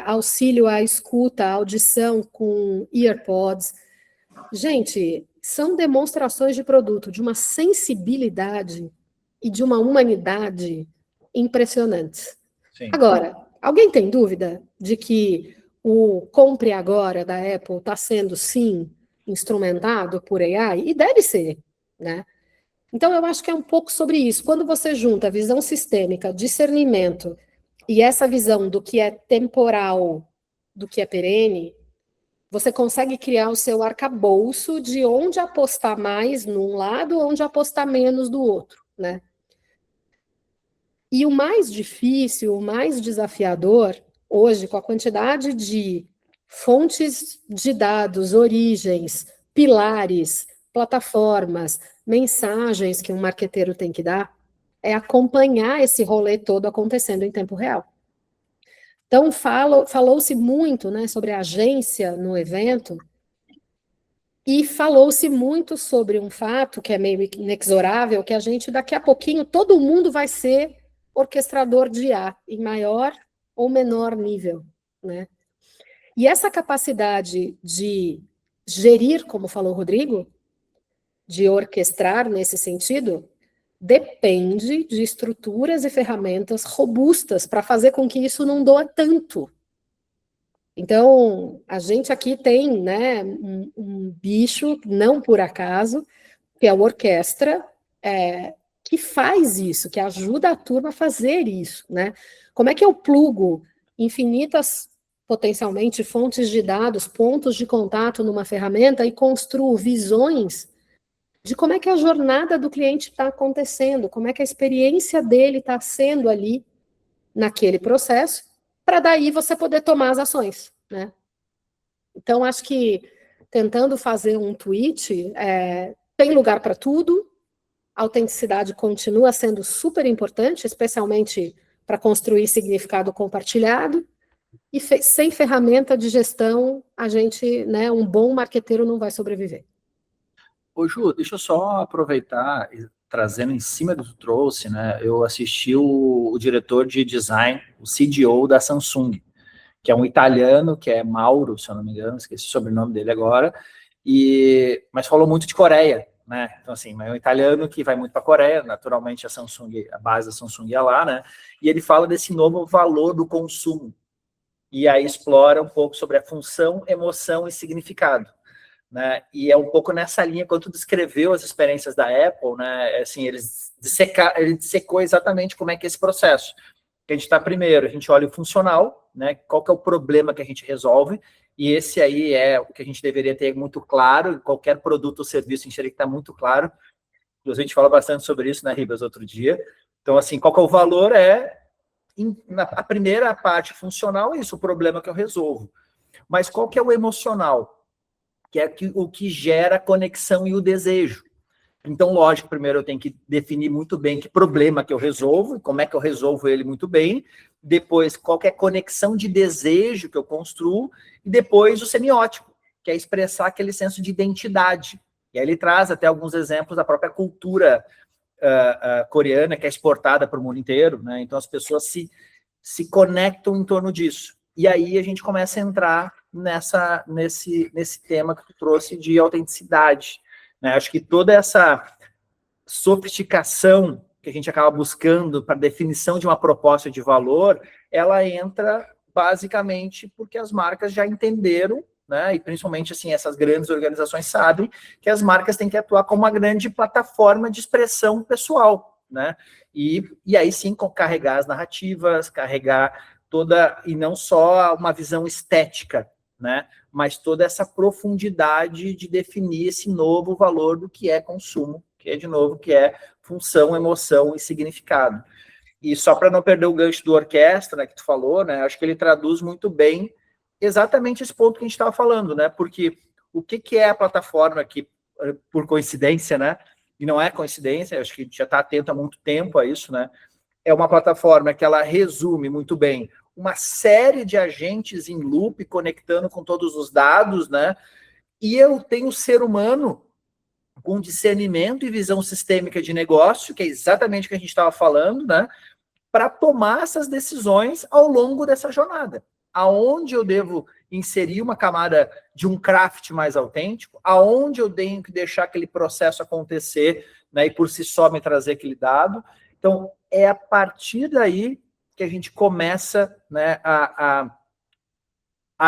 auxílio à escuta, à audição com EarPods. Gente, são demonstrações de produto, de uma sensibilidade e de uma humanidade impressionantes. Sim. Agora, alguém tem dúvida de que o compre agora da Apple está sendo, sim, instrumentado por AI? E deve ser, né? Então, eu acho que é um pouco sobre isso. Quando você junta visão sistêmica, discernimento e essa visão do que é temporal, do que é perene, você consegue criar o seu arcabouço de onde apostar mais num lado, onde apostar menos do outro, né? E o mais difícil, o mais desafiador, hoje, com a quantidade de fontes de dados, origens, pilares, plataformas, mensagens que um marqueteiro tem que dar, é acompanhar esse rolê todo acontecendo em tempo real. Então, falou-se muito, né, sobre a agência no evento, e falou-se muito sobre um fato que é meio inexorável, que a gente, daqui a pouquinho, todo mundo vai ser orquestrador de IA, em maior ou menor nível, né? E essa capacidade de gerir, como falou o Rodrigo, de orquestrar nesse sentido, depende de estruturas e ferramentas robustas para fazer com que isso não doa tanto. Então, a gente aqui tem, né, um bicho, não por acaso, que é a orquestra, que faz isso, que ajuda a turma a fazer isso, né? Como é que eu plugo infinitas, potencialmente, fontes de dados, pontos de contato numa ferramenta e construo visões de como é que a jornada do cliente está acontecendo, como é que a experiência dele está sendo ali naquele processo, para daí você poder tomar as ações, né? Então, acho que, tentando fazer um tweet, tem lugar para tudo, a autenticidade continua sendo super importante, especialmente para construir significado compartilhado, e sem ferramenta de gestão, a gente, né, um bom marqueteiro não vai sobreviver. Ô Ju, deixa eu só aproveitar, trazendo em cima do que tu trouxe, né, eu assisti o diretor de design, o CDO da Samsung, que é um italiano, que é Mauro, se eu não me engano, esqueci o sobrenome dele agora, mas falou muito de Coreia, né? Então, assim, é um italiano que vai muito para a Coreia, naturalmente a base da Samsung é lá, né? E ele fala desse novo valor do consumo. E aí explora um pouco sobre a função, emoção e significado, né? E é um pouco nessa linha, quando tu descreveu as experiências da Apple, né? Assim, ele dissecou exatamente como é que é esse processo. A gente está primeiro, a gente olha o funcional, né? Qual que é o problema que a gente resolve, e esse aí é o que a gente deveria ter muito claro, qualquer produto ou serviço a gente teria que estar muito claro. A gente fala bastante sobre isso, né, Ribas, outro dia. Então, assim, qual que é o valor a primeira parte funcional é isso, o problema que eu resolvo. Mas qual que é o emocional? Que é o que gera a conexão e o desejo. Então, lógico, primeiro eu tenho que definir muito bem que problema que eu resolvo, como é que eu resolvo ele muito bem, depois qual que é a conexão de desejo que eu construo, e depois o semiótico, que é expressar aquele senso de identidade. E aí ele traz até alguns exemplos da própria cultura coreana, que é exportada para o mundo inteiro, né? Então as pessoas se conectam em torno disso. E aí a gente começa a entrar nesse tema que tu trouxe de autenticidade, né? Acho que toda essa sofisticação que a gente acaba buscando para definição de uma proposta de valor, ela entra basicamente porque as marcas já entenderam, né? E principalmente assim, essas grandes organizações sabem que as marcas têm que atuar como uma grande plataforma de expressão pessoal, né? E aí sim carregar as narrativas, carregar toda, e não só uma visão estética, né? Mas toda essa profundidade de definir esse novo valor do que é consumo, que é, de novo, que é função, emoção e significado. E só para não perder o gancho do orquestra, né, que tu falou, né, acho que ele traduz muito bem exatamente esse ponto que a gente estava falando, né? Porque o que é a plataforma aqui, por coincidência, né? E não é coincidência, acho que a gente já está atento há muito tempo a isso, né? É uma plataforma que ela resume muito bem uma série de agentes em loop conectando com todos os dados, né? E eu tenho o ser humano com discernimento e visão sistêmica de negócio, que é exatamente o que a gente estava falando, né? Para tomar essas decisões ao longo dessa jornada. Aonde eu devo inserir uma camada de um craft mais autêntico, aonde eu tenho que deixar aquele processo acontecer, né, e por si só me trazer aquele dado. Então, é a partir daí que a gente começa, né, a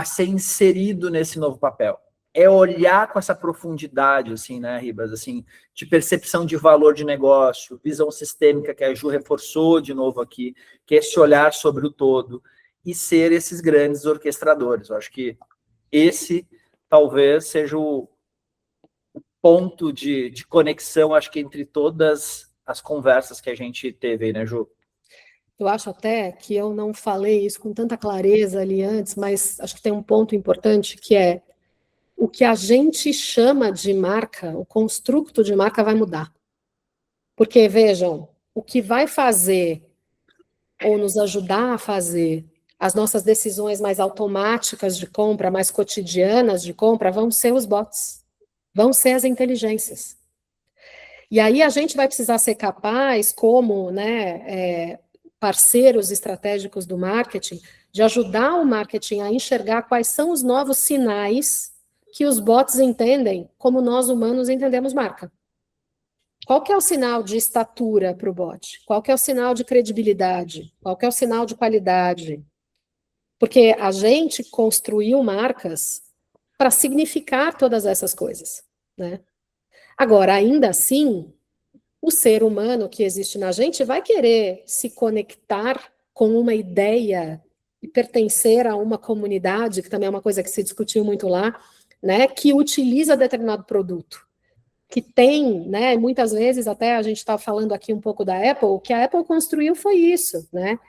ser inserido nesse novo papel. É olhar com essa profundidade, assim, né, Ribas, assim, de percepção de valor de negócio, visão sistêmica, que a Ju reforçou de novo aqui, que é esse olhar sobre o todo, e ser esses grandes orquestradores. Eu acho que esse talvez seja o ponto de conexão, acho que entre todas as conversas que a gente teve aí, né, Ju? Eu acho até que eu não falei isso com tanta clareza ali antes, mas acho que tem um ponto importante que é o que a gente chama de marca, o construto de marca vai mudar. Porque, vejam, o que vai fazer ou nos ajudar a fazer as nossas decisões mais automáticas de compra, mais cotidianas de compra, vão ser os bots, vão ser as inteligências. E aí a gente vai precisar ser capaz, como, né, parceiros estratégicos do marketing, de ajudar o marketing a enxergar quais são os novos sinais que os bots entendem como nós humanos entendemos marca. Qual que é o sinal de estatura para o bot? Qual que é o sinal de credibilidade? Qual que é o sinal de qualidade? Porque a gente construiu marcas para significar todas essas coisas, né? Agora, ainda assim, o ser humano que existe na gente vai querer se conectar com uma ideia e pertencer a uma comunidade, que também é uma coisa que se discutiu muito lá, né, que utiliza determinado produto, que tem, né, muitas vezes, até a gente está falando aqui um pouco da Apple, o que a Apple construiu foi isso, né?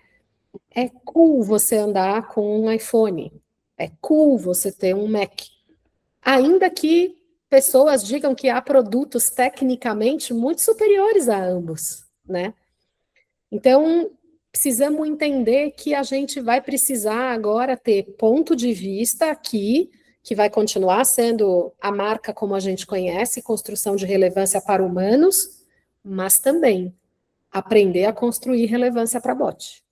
É cool você andar com um iPhone, é cool você ter um Mac, ainda que pessoas digam que há produtos tecnicamente muito superiores a ambos, né? Então, precisamos entender que a gente vai precisar agora ter ponto de vista aqui, que vai continuar sendo a marca como a gente conhece, construção de relevância para humanos, mas também aprender a construir relevância para bot.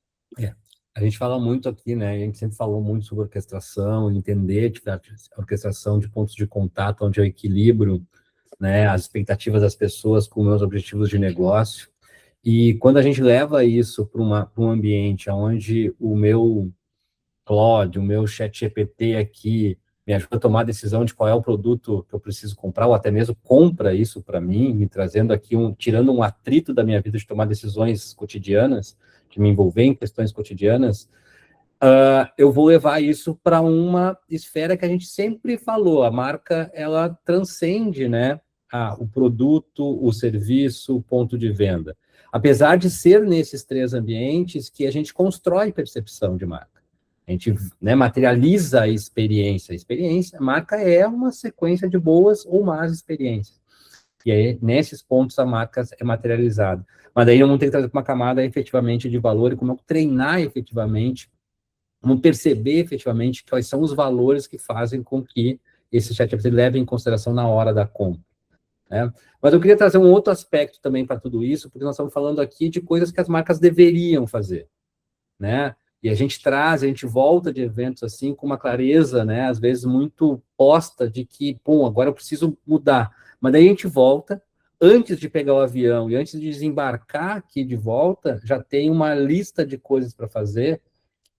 A gente fala muito aqui, né? A gente sempre falou muito sobre orquestração, entender a orquestração de pontos de contato, onde eu equilibro, né, as expectativas das pessoas com meus objetivos de negócio. E quando a gente leva isso para um ambiente onde o meu Claude, o meu ChatGPT aqui me ajuda a tomar a decisão de qual é o produto que eu preciso comprar, ou até mesmo compra isso para mim, me trazendo aqui tirando um atrito da minha vida de tomar decisões cotidianas, de me envolver em questões cotidianas, eu vou levar isso para uma esfera que a gente sempre falou, a marca, ela transcende, né, o produto, o serviço, o ponto de venda. Apesar de ser nesses três ambientes que a gente constrói percepção de marca. A gente, né, materializa a experiência. A marca é uma sequência de boas ou más experiências. E aí, nesses pontos, a marca é materializada. Mas daí vamos ter que trazer uma camada efetivamente de valor e como treinar efetivamente, como perceber efetivamente quais são os valores que fazem com que esse ChatGPT leva em consideração na hora da compra, né? Mas eu queria trazer um outro aspecto também para tudo isso, porque nós estamos falando aqui de coisas que as marcas deveriam fazer, né? E a gente volta de eventos assim com uma clareza, né, às vezes muito posta de que, bom, agora eu preciso mudar. Mas daí a gente volta, antes de pegar o avião e antes de desembarcar aqui de volta, já tem uma lista de coisas para fazer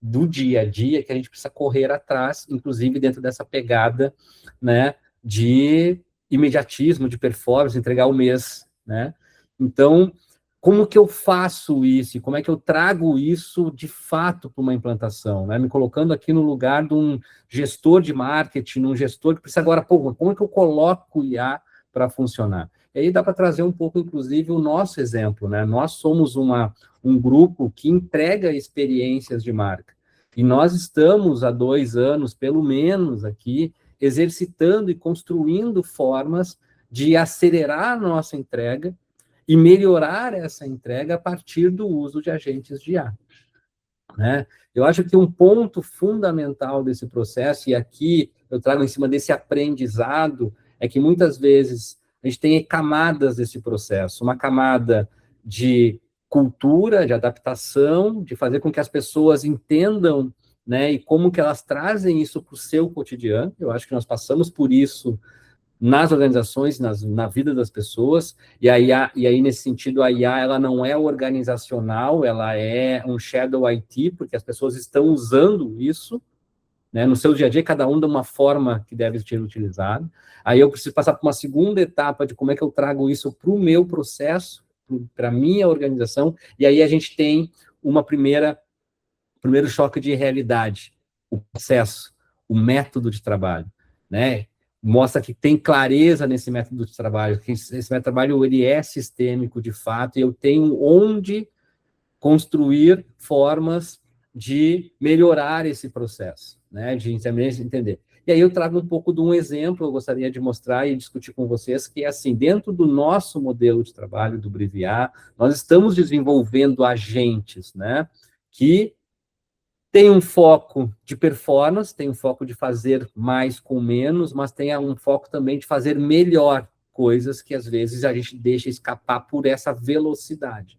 do dia a dia que a gente precisa correr atrás, inclusive dentro dessa pegada, né, de imediatismo, de performance, entregar o mês, né? Então, como que eu faço isso? Como é que eu trago isso de fato para uma implantação, né? Me colocando aqui no lugar de um gestor de marketing, um gestor que precisa agora, pô, como é que eu coloco o IA para funcionar? E aí dá para trazer um pouco, inclusive, o nosso exemplo, né? Nós somos um grupo que entrega experiências de marca. E nós estamos há 2 anos, pelo menos aqui, exercitando e construindo formas de acelerar a nossa entrega e melhorar essa entrega a partir do uso de agentes de IA, né? Eu acho que um ponto fundamental desse processo, e aqui eu trago em cima desse aprendizado, é que muitas vezes a gente tem camadas desse processo, uma camada de cultura, de adaptação, de fazer com que as pessoas entendam, né, e como que elas trazem isso para o seu cotidiano. Eu acho que nós passamos por isso nas organizações, na vida das pessoas, e aí, nesse sentido, a IA, ela não é organizacional, ela é um shadow IT, porque as pessoas estão usando isso, né, no seu dia a dia, cada um de uma forma que deve ser utilizado. Aí eu preciso passar por uma segunda etapa de como é que eu trago isso para o meu processo, para a minha organização, e aí a gente tem primeiro choque de realidade, o processo, o método de trabalho, né? Mostra que tem clareza nesse método de trabalho, que esse método de trabalho ele é sistêmico de fato, e eu tenho onde construir formas de melhorar esse processo, né? De entender. E aí eu trago um pouco de um exemplo, eu gostaria de mostrar e discutir com vocês, que é assim, dentro do nosso modelo de trabalho do Briviar, nós estamos desenvolvendo agentes, né? Que tem um foco de performance, tem um foco de fazer mais com menos, mas tem um foco também de fazer melhor coisas que às vezes a gente deixa escapar por essa velocidade.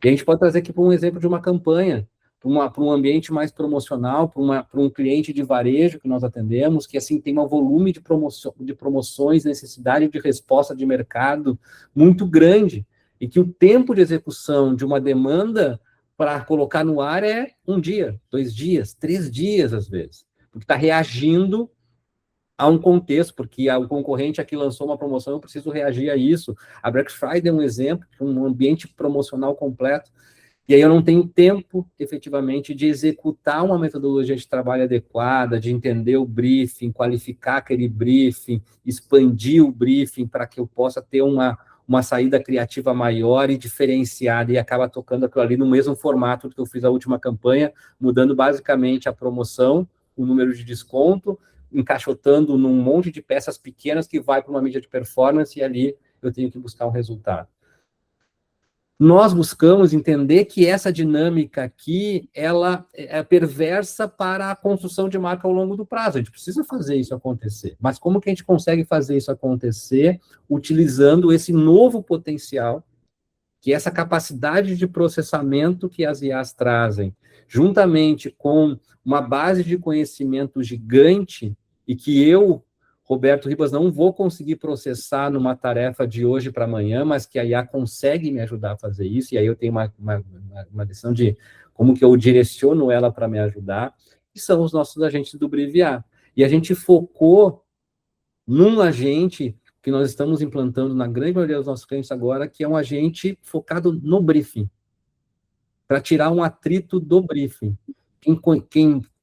E a gente pode trazer aqui para um exemplo de uma campanha, para um ambiente mais promocional, para um cliente de varejo que nós atendemos, que assim tem um volume de promoções, necessidade de resposta de mercado muito grande, e que o tempo de execução de uma demanda para colocar no ar é 1 dia, 2 dias, 3 dias, às vezes. Porque está reagindo a um contexto, porque o concorrente aqui lançou uma promoção, eu preciso reagir a isso. A Black Friday é um exemplo, um ambiente promocional completo, e aí eu não tenho tempo, efetivamente, de executar uma metodologia de trabalho adequada, de entender o briefing, qualificar aquele briefing, expandir o briefing para que eu possa ter uma saída criativa maior e diferenciada, e acaba tocando aquilo ali no mesmo formato que eu fiz a última campanha, mudando basicamente a promoção, o número de desconto, encaixotando num monte de peças pequenas que vai para uma mídia de performance, e ali eu tenho que buscar um resultado. Nós buscamos entender que essa dinâmica aqui, ela é perversa para a construção de marca ao longo do prazo. A gente precisa fazer isso acontecer. Mas como que a gente consegue fazer isso acontecer utilizando esse novo potencial, que é essa capacidade de processamento que as IAs trazem, juntamente com uma base de conhecimento gigante, e que eu, Roberto Ribas, não vou conseguir processar numa tarefa de hoje para amanhã, mas que a IA consegue me ajudar a fazer isso, e aí eu tenho uma decisão de como que eu direciono ela para me ajudar, que são os nossos agentes do Briviar. E a gente focou num agente que nós estamos implantando na grande maioria dos nossos clientes agora, que é um agente focado no briefing, para tirar um atrito do briefing.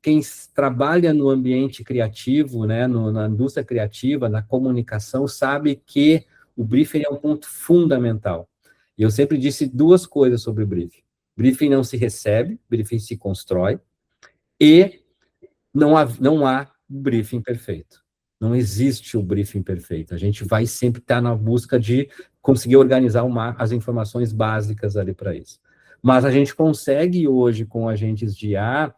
Quem trabalha no ambiente criativo, né, na indústria criativa, na comunicação, sabe que o briefing é um ponto fundamental. E eu sempre disse 2 coisas sobre o briefing. Briefing não se recebe, briefing se constrói, e não há briefing perfeito. Não existe o briefing perfeito. A gente vai sempre estar na busca de conseguir organizar as informações básicas ali para isso. Mas a gente consegue hoje, com agentes de IA,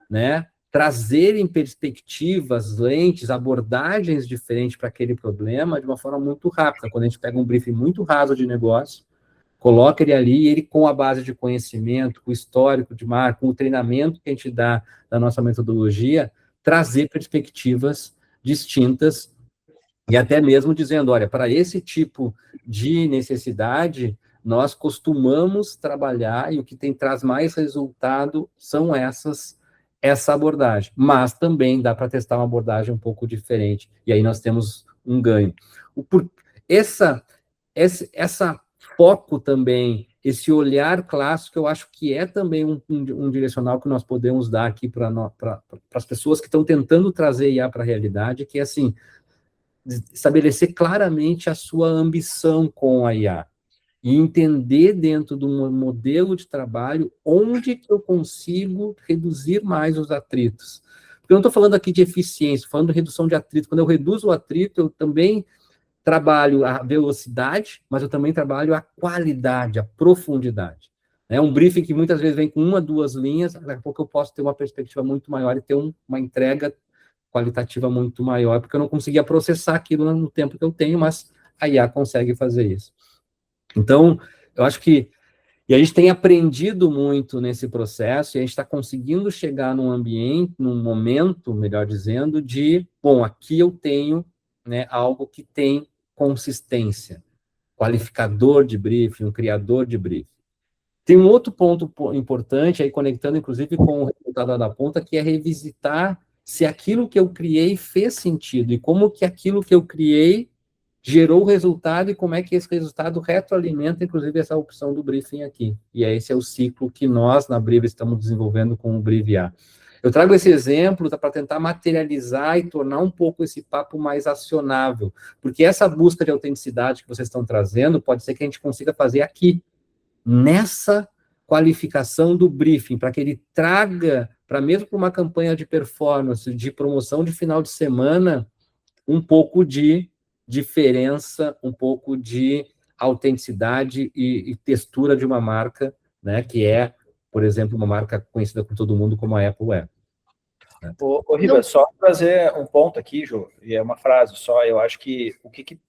né, trazerem perspectivas, lentes, abordagens diferentes para aquele problema de uma forma muito rápida. Quando a gente pega um briefing muito raso de negócio, coloca ele ali, e ele com a base de conhecimento, com o histórico de marca, com o treinamento que a gente dá da nossa metodologia, trazer perspectivas distintas e até mesmo dizendo, olha, para esse tipo de necessidade, nós costumamos trabalhar e o que traz mais resultado são essa abordagem, mas também dá para testar uma abordagem um pouco diferente, e aí nós temos um ganho. Essa foco também, esse olhar clássico, eu acho que é também um direcional que nós podemos dar aqui para as pessoas que estão tentando trazer IA para a realidade, que é assim, estabelecer claramente a sua ambição com a IA, e entender dentro de um modelo de trabalho onde que eu consigo reduzir mais os atritos. Porque eu não estou falando aqui de eficiência, falando de redução de atrito. Quando eu reduzo o atrito, eu também trabalho a velocidade, mas eu também trabalho a qualidade, a profundidade. É um briefing que muitas vezes vem com 1, 2 linhas, daqui a pouco eu posso ter uma perspectiva muito maior e ter uma entrega qualitativa muito maior, porque eu não conseguia processar aquilo no tempo que eu tenho, mas a IA consegue fazer isso. Então, eu acho que e a gente tem aprendido muito nesse processo, e a gente está conseguindo chegar num ambiente, num momento, melhor dizendo, de, bom, aqui eu tenho, né, algo que tem consistência, qualificador de briefing, um criador de briefing. Tem um outro ponto importante, aí conectando inclusive com o resultado da ponta, que é revisitar se aquilo que eu criei fez sentido, e como que aquilo que eu criei gerou resultado e como é que esse resultado retroalimenta, inclusive, essa opção do briefing aqui. E esse é o ciclo que nós, na Brive, estamos desenvolvendo com o Brive A. Eu trago esse exemplo para tentar materializar e tornar um pouco esse papo mais acionável, porque essa busca de autenticidade que vocês estão trazendo, pode ser que a gente consiga fazer aqui, nessa qualificação do briefing, para que ele traga, para mesmo para uma campanha de performance, de promoção de final de semana, um pouco de diferença, um pouco de autenticidade e textura de uma marca, né, que é, por exemplo, uma marca conhecida por todo mundo como a Apple é. Ô Ribas, só trazer um ponto aqui, Ju, e é uma frase só, eu acho que o que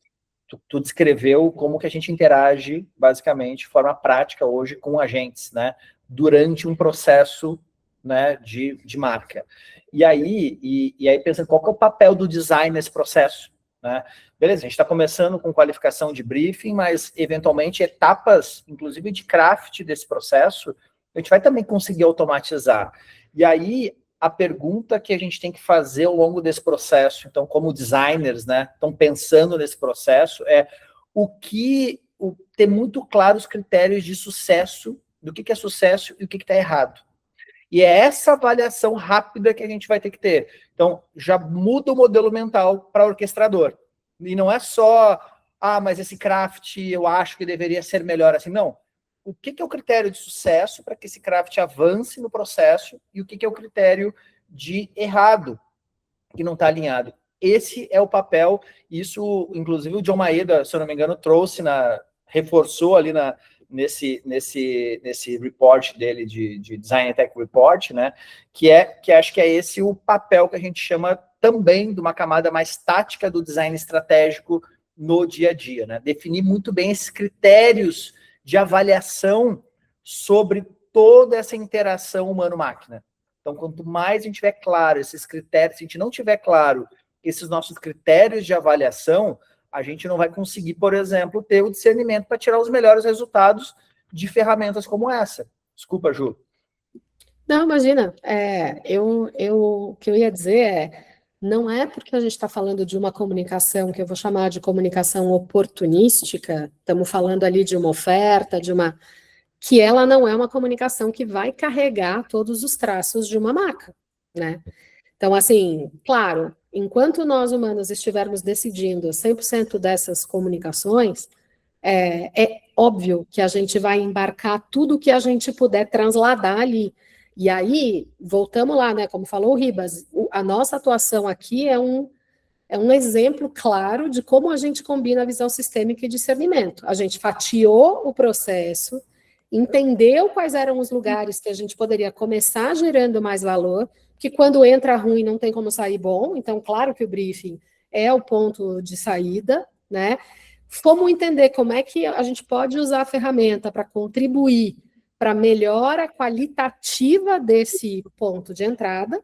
tu descreveu como que a gente interage, basicamente, de forma prática hoje com agentes, né, durante um processo, né, de marca. E aí pensando, qual que é o papel do design nesse processo? Né? Beleza, a gente está começando com qualificação de briefing, mas, eventualmente, etapas, inclusive de craft desse processo, a gente vai também conseguir automatizar. E aí, a pergunta que a gente tem que fazer ao longo desse processo, então, como designers, né, estão pensando nesse processo, é ter muito claro os critérios de sucesso, do que é sucesso e o que está errado. E é essa avaliação rápida que a gente vai ter que ter. Então, já muda o modelo mental para orquestrador. E não é só, mas esse craft eu acho que deveria ser melhor assim. Não. O que é o critério de sucesso para que esse craft avance no processo e o que é o critério de errado, que não está alinhado. Esse é o papel, isso, inclusive, o John Maeda, se eu não me engano, reforçou ali nesse report dele de Design Tech Report, né, que acho que é esse o papel que a gente chama também de uma camada mais tática do design estratégico no dia a dia, né, definir muito bem esses critérios de avaliação sobre toda essa interação humano-máquina. Então, quanto mais a gente tiver claro esses critérios, se a gente não tiver claro esses nossos critérios de avaliação, a gente não vai conseguir, por exemplo, ter o discernimento para tirar os melhores resultados de ferramentas como essa. Desculpa, Ju. Não, imagina. O que eu ia dizer não é porque a gente está falando de uma comunicação que eu vou chamar de comunicação oportunística, estamos falando ali de uma oferta, que ela não é uma comunicação que vai carregar todos os traços de uma marca, né? Então, assim, claro, enquanto nós humanos estivermos decidindo 100% dessas comunicações, é óbvio que a gente vai embarcar tudo que a gente puder transladar ali. E aí, voltamos lá, né? Como falou o Ribas, a nossa atuação aqui é um exemplo claro de como a gente combina a visão sistêmica e discernimento. A gente fatiou o processo, entendeu quais eram os lugares que a gente poderia começar gerando mais valor, que quando entra ruim não tem como sair bom, então claro que o briefing é o ponto de saída, né? Fomos entender como é que a gente pode usar a ferramenta para contribuir para a melhora qualitativa desse ponto de entrada,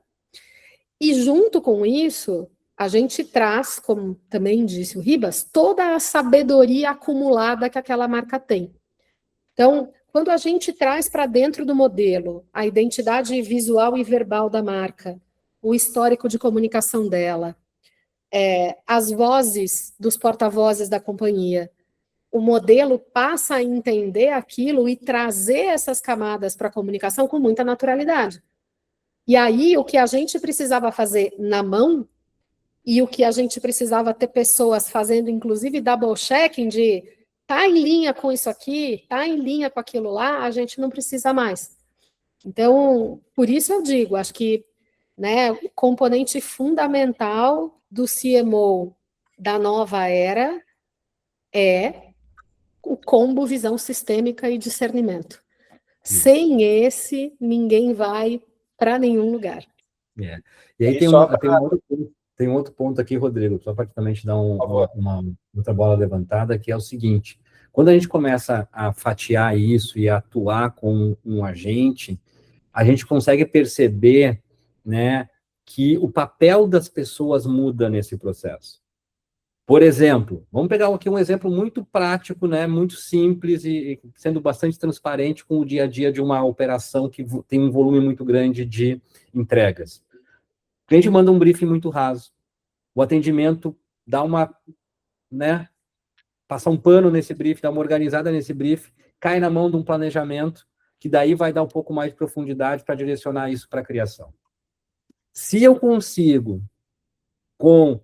e junto com isso, a gente traz, como também disse o Ribas, toda a sabedoria acumulada que aquela marca tem. Então, quando a gente traz para dentro do modelo a identidade visual e verbal da marca, o histórico de comunicação dela, as vozes dos porta-vozes da companhia, o modelo passa a entender aquilo e trazer essas camadas para a comunicação com muita naturalidade. E aí, o que a gente precisava fazer na mão, e o que a gente precisava ter pessoas fazendo, inclusive, double-checking de tá em linha com isso aqui, tá em linha com aquilo lá, a gente não precisa mais. Então, por isso eu digo, acho que, né, o componente fundamental do CMO da nova era é o combo visão sistêmica e discernimento. Sem esse, ninguém vai para nenhum lugar. E aí tem um outro ponto aqui, Rodrigo, só para também te dar uma outra bola levantada, que é o seguinte: quando a gente começa a fatiar isso e a atuar com um agente, a gente consegue perceber, né, que o papel das pessoas muda nesse processo. Por exemplo, vamos pegar aqui um exemplo muito prático, né, muito simples e sendo bastante transparente com o dia a dia de uma operação que tem um volume muito grande de entregas. O cliente manda um briefing muito raso, o atendimento dá uma, né, passa um pano nesse briefing, dá uma organizada nesse briefing, cai na mão de um planejamento, que daí vai dar um pouco mais de profundidade para direcionar isso para a criação. Se eu consigo, com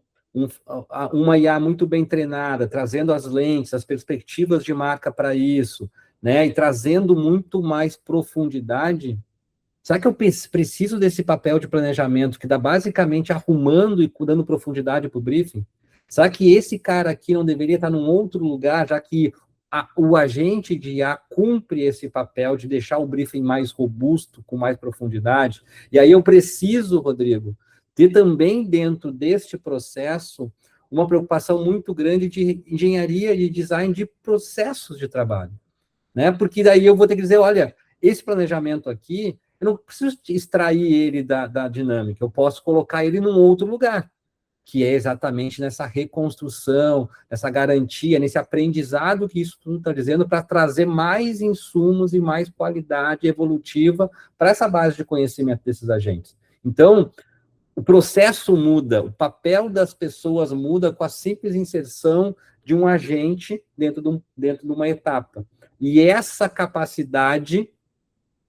uma IA muito bem treinada, trazendo as lentes, as perspectivas de marca para isso, né, e trazendo muito mais profundidade, será que eu preciso desse papel de planejamento que dá basicamente arrumando e dando profundidade para o briefing? Será que esse cara aqui não deveria estar num outro lugar, já que o agente de IA cumpre esse papel de deixar o briefing mais robusto, com mais profundidade? E aí eu preciso, Rodrigo, ter também dentro deste processo uma preocupação muito grande de engenharia e de design de processos de trabalho, né? Porque daí eu vou ter que dizer, olha, esse planejamento aqui, eu não preciso extrair ele da dinâmica, eu posso colocar ele num outro lugar, que é exatamente nessa reconstrução, nessa garantia, nesse aprendizado que isso tudo está dizendo, para trazer mais insumos e mais qualidade evolutiva para essa base de conhecimento desses agentes. Então, o processo muda, o papel das pessoas muda com a simples inserção de um agente dentro de uma etapa. E essa capacidade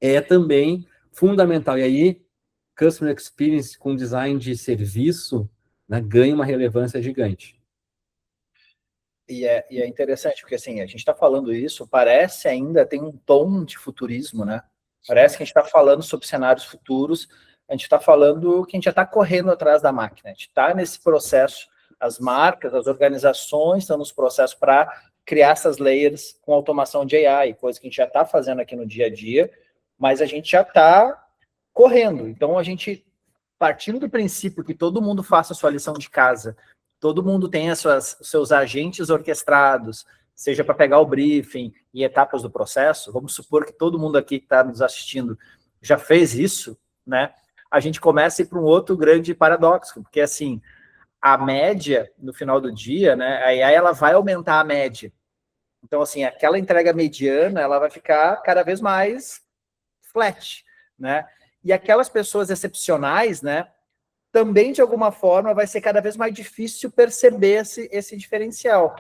é também fundamental. E aí, Customer Experience com design de serviço, né, ganha uma relevância gigante. E é interessante, porque assim, a gente está falando isso, parece ainda, tem um tom de futurismo, né? Parece que a gente está falando sobre cenários futuros, a gente está falando que a gente já está correndo atrás da máquina, a gente está nesse processo, as marcas, as organizações estão nos processos para criar essas layers com automação de AI, coisa que a gente já está fazendo aqui no dia a dia, mas a gente já está correndo. Então, a gente, partindo do princípio que todo mundo faça a sua lição de casa, todo mundo tem os seus agentes orquestrados, seja para pegar o briefing e etapas do processo, vamos supor que todo mundo aqui que está nos assistindo já fez isso, né? A gente começa a ir para um outro grande paradoxo, porque assim, a média, no final do dia, né, a AI ela vai aumentar a média. Então, assim, aquela entrega mediana, ela vai ficar cada vez mais flat, né? E aquelas pessoas excepcionais, né, também, de alguma forma, vai ser cada vez mais difícil perceber esse diferencial.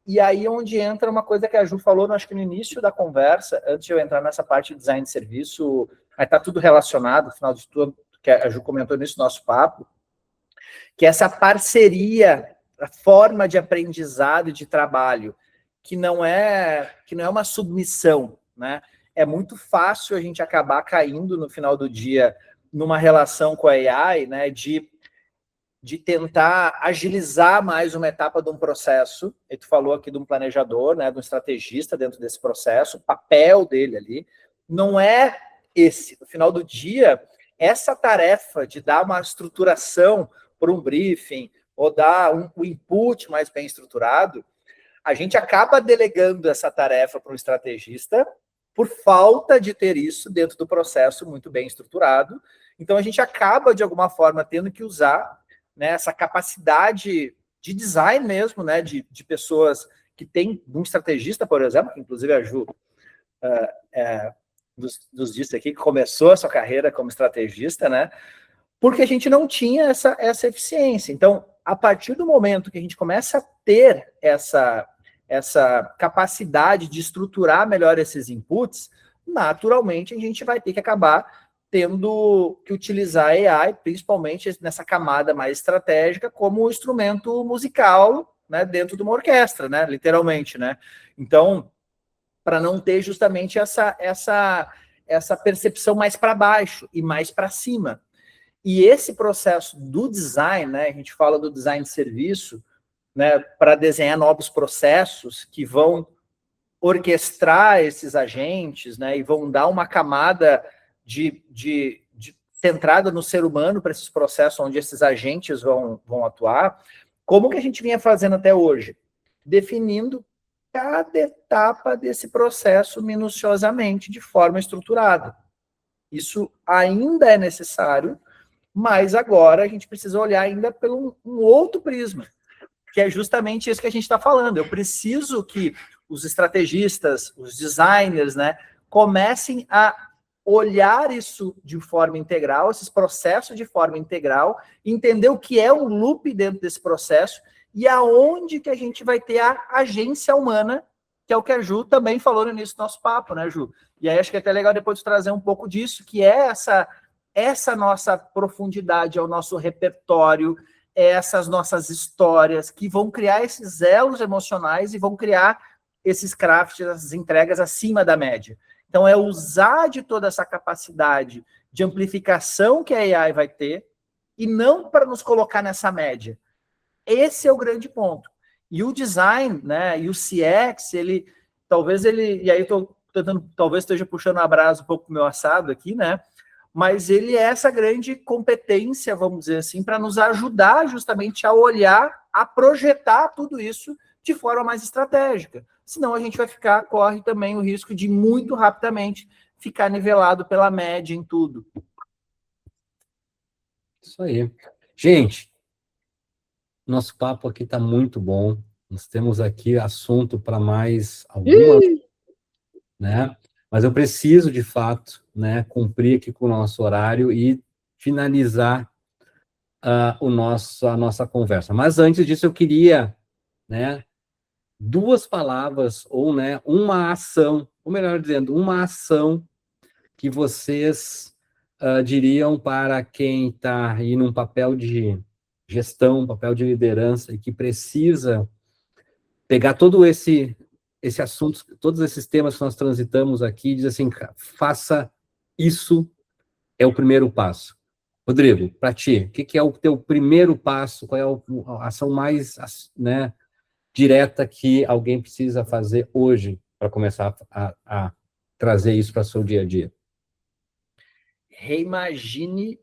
E aí onde entra uma coisa que a Ju falou, acho que no início da conversa, antes de eu entrar nessa parte de design de serviço, aí está tudo relacionado, afinal de tudo, que a Ju comentou nesse nosso papo, que essa parceria, a forma de aprendizado e de trabalho, que não é uma submissão, né? É muito fácil a gente acabar caindo no final do dia numa relação com a AI, né, de tentar agilizar mais uma etapa de um processo. E tu falou aqui de um planejador, né, de um estrategista dentro desse processo, o papel dele ali não é esse. No final do dia, essa tarefa de dar uma estruturação para um briefing, ou dar um input mais bem estruturado, a gente acaba delegando essa tarefa para um estrategista por falta de ter isso dentro do processo muito bem estruturado. Então, a gente acaba, de alguma forma, tendo que usar, né, essa capacidade de design mesmo, né, de pessoas que têm, um estrategista, por exemplo, que inclusive a Ju nos disse aqui, que começou a sua carreira como estrategista, né, porque a gente não tinha essa eficiência. Então, a partir do momento que a gente começa a ter essa capacidade de estruturar melhor esses inputs, naturalmente a gente vai ter que acabar tendo que utilizar a AI, principalmente nessa camada mais estratégica, como instrumento musical, né, dentro de uma orquestra, né, literalmente, né. Então, para não ter justamente essa percepção mais para baixo e mais para cima. E esse processo do design, né, a gente fala do design de serviço, né, para desenhar novos processos que vão orquestrar esses agentes, né, e vão dar uma camada de centrada no ser humano para esses processos onde esses agentes vão atuar. Como que a gente vinha fazendo até hoje? Definindo cada etapa desse processo minuciosamente, de forma estruturada. Isso ainda é necessário, mas agora a gente precisa olhar ainda pelo um outro prisma, que é justamente isso que a gente está falando. Eu preciso que os estrategistas, os designers, né, comecem a olhar isso de forma integral, esses processos de forma integral, entender o que é um loop dentro desse processo e aonde que a gente vai ter a agência humana, que é o que a Ju também falou no início do nosso papo, né, Ju? E aí acho que é até legal depois trazer um pouco disso, que é essa nossa profundidade, é o nosso repertório, essas nossas histórias, que vão criar esses elos emocionais e vão criar esses crafts, essas entregas acima da média. Então, é usar de toda essa capacidade de amplificação que a AI vai ter, e não para nos colocar nessa média. Esse é o grande ponto. E o design, né, e o CX, e aí eu estou tentando, talvez esteja puxando a brasa um pouco pro meu assado aqui, né, mas ele é essa grande competência, vamos dizer assim, para nos ajudar justamente a olhar, a projetar tudo isso de forma mais estratégica. Senão a gente corre também o risco de muito rapidamente ficar nivelado pela média em tudo. Isso aí. Gente, nosso papo aqui está muito bom. Nós temos aqui assunto para mais algumas, né? Mas eu preciso, de fato, né, cumprir aqui com o nosso horário e finalizar a nossa conversa. Mas antes disso, eu queria, né, duas palavras, ou, né, uma ação, ou melhor dizendo, uma ação que vocês diriam para quem está aí num papel de gestão, papel de liderança, e que precisa pegar todo esse assunto, todos esses temas que nós transitamos aqui, e dizer assim, faça isso, é o primeiro passo. Rodrigo, para ti, o que é o teu primeiro passo? Qual é a ação mais, né, direta que alguém precisa fazer hoje para começar a trazer isso para o seu dia a dia? Reimagine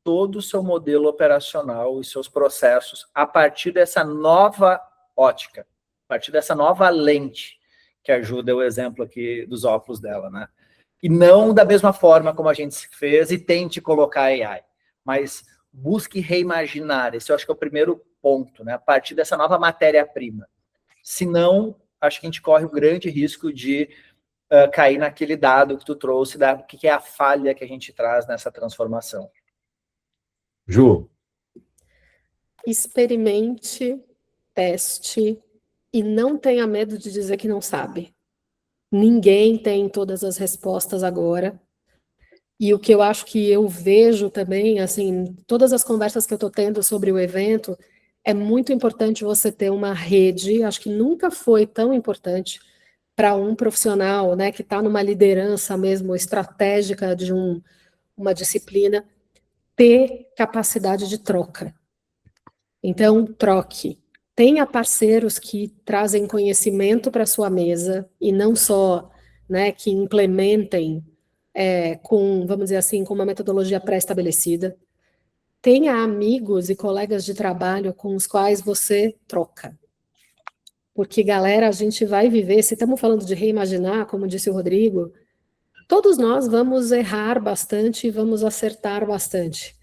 todo o seu modelo operacional e seus processos a partir dessa nova ótica, a partir dessa nova lente, que ajuda o exemplo aqui dos óculos dela, né? E não da mesma forma como a gente fez e tente colocar AI, mas busque reimaginar. Esse eu acho que é o primeiro ponto, né? A partir dessa nova matéria-prima. Senão, acho que a gente corre um grande risco de cair naquele dado que tu trouxe, o que é a falha que a gente traz nessa transformação. Ju. Experimente, teste e não tenha medo de dizer que não sabe. Ninguém tem todas as respostas agora. E o que eu acho que eu vejo também, assim, todas as conversas que eu estou tendo sobre o evento, é muito importante você ter uma rede, acho que nunca foi tão importante para um profissional, né, que está numa liderança mesmo estratégica de uma disciplina, ter capacidade de troca. Então, troque. Tenha parceiros que trazem conhecimento para sua mesa e não só, né, que implementem com, vamos dizer assim, com uma metodologia pré-estabelecida. Tenha amigos e colegas de trabalho com os quais você troca. Porque, galera, a gente vai viver, se estamos falando de reimaginar, como disse o Rodrigo, todos nós vamos errar bastante e vamos acertar bastante.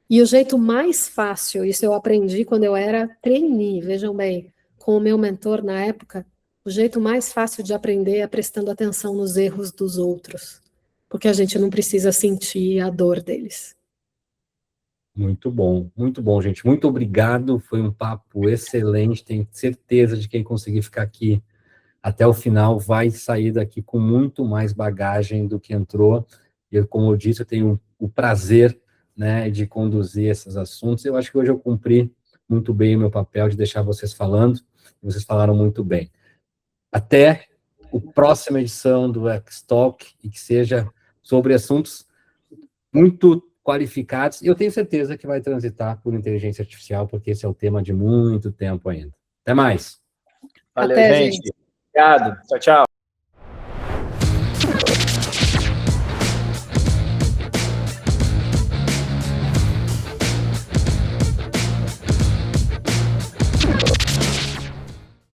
E o jeito mais fácil, isso eu aprendi quando eu era trainee, vejam bem, com o meu mentor na época, o jeito mais fácil de aprender é prestando atenção nos erros dos outros, porque a gente não precisa sentir a dor deles. Muito bom, gente. Muito obrigado. Foi um papo excelente. Tenho certeza de quem conseguir ficar aqui até o final vai sair daqui com muito mais bagagem do que entrou. E, como eu disse, eu tenho o prazer, né, de conduzir esses assuntos. Eu acho que hoje eu cumpri muito bem o meu papel de deixar vocês falando. Vocês falaram muito bem. Até a próxima edição do X-Talk, e que seja sobre assuntos muito qualificados, e eu tenho certeza que vai transitar por inteligência artificial, porque esse é o tema de muito tempo ainda. Até mais. Valeu, Até, gente. Obrigado. Tchau, tchau.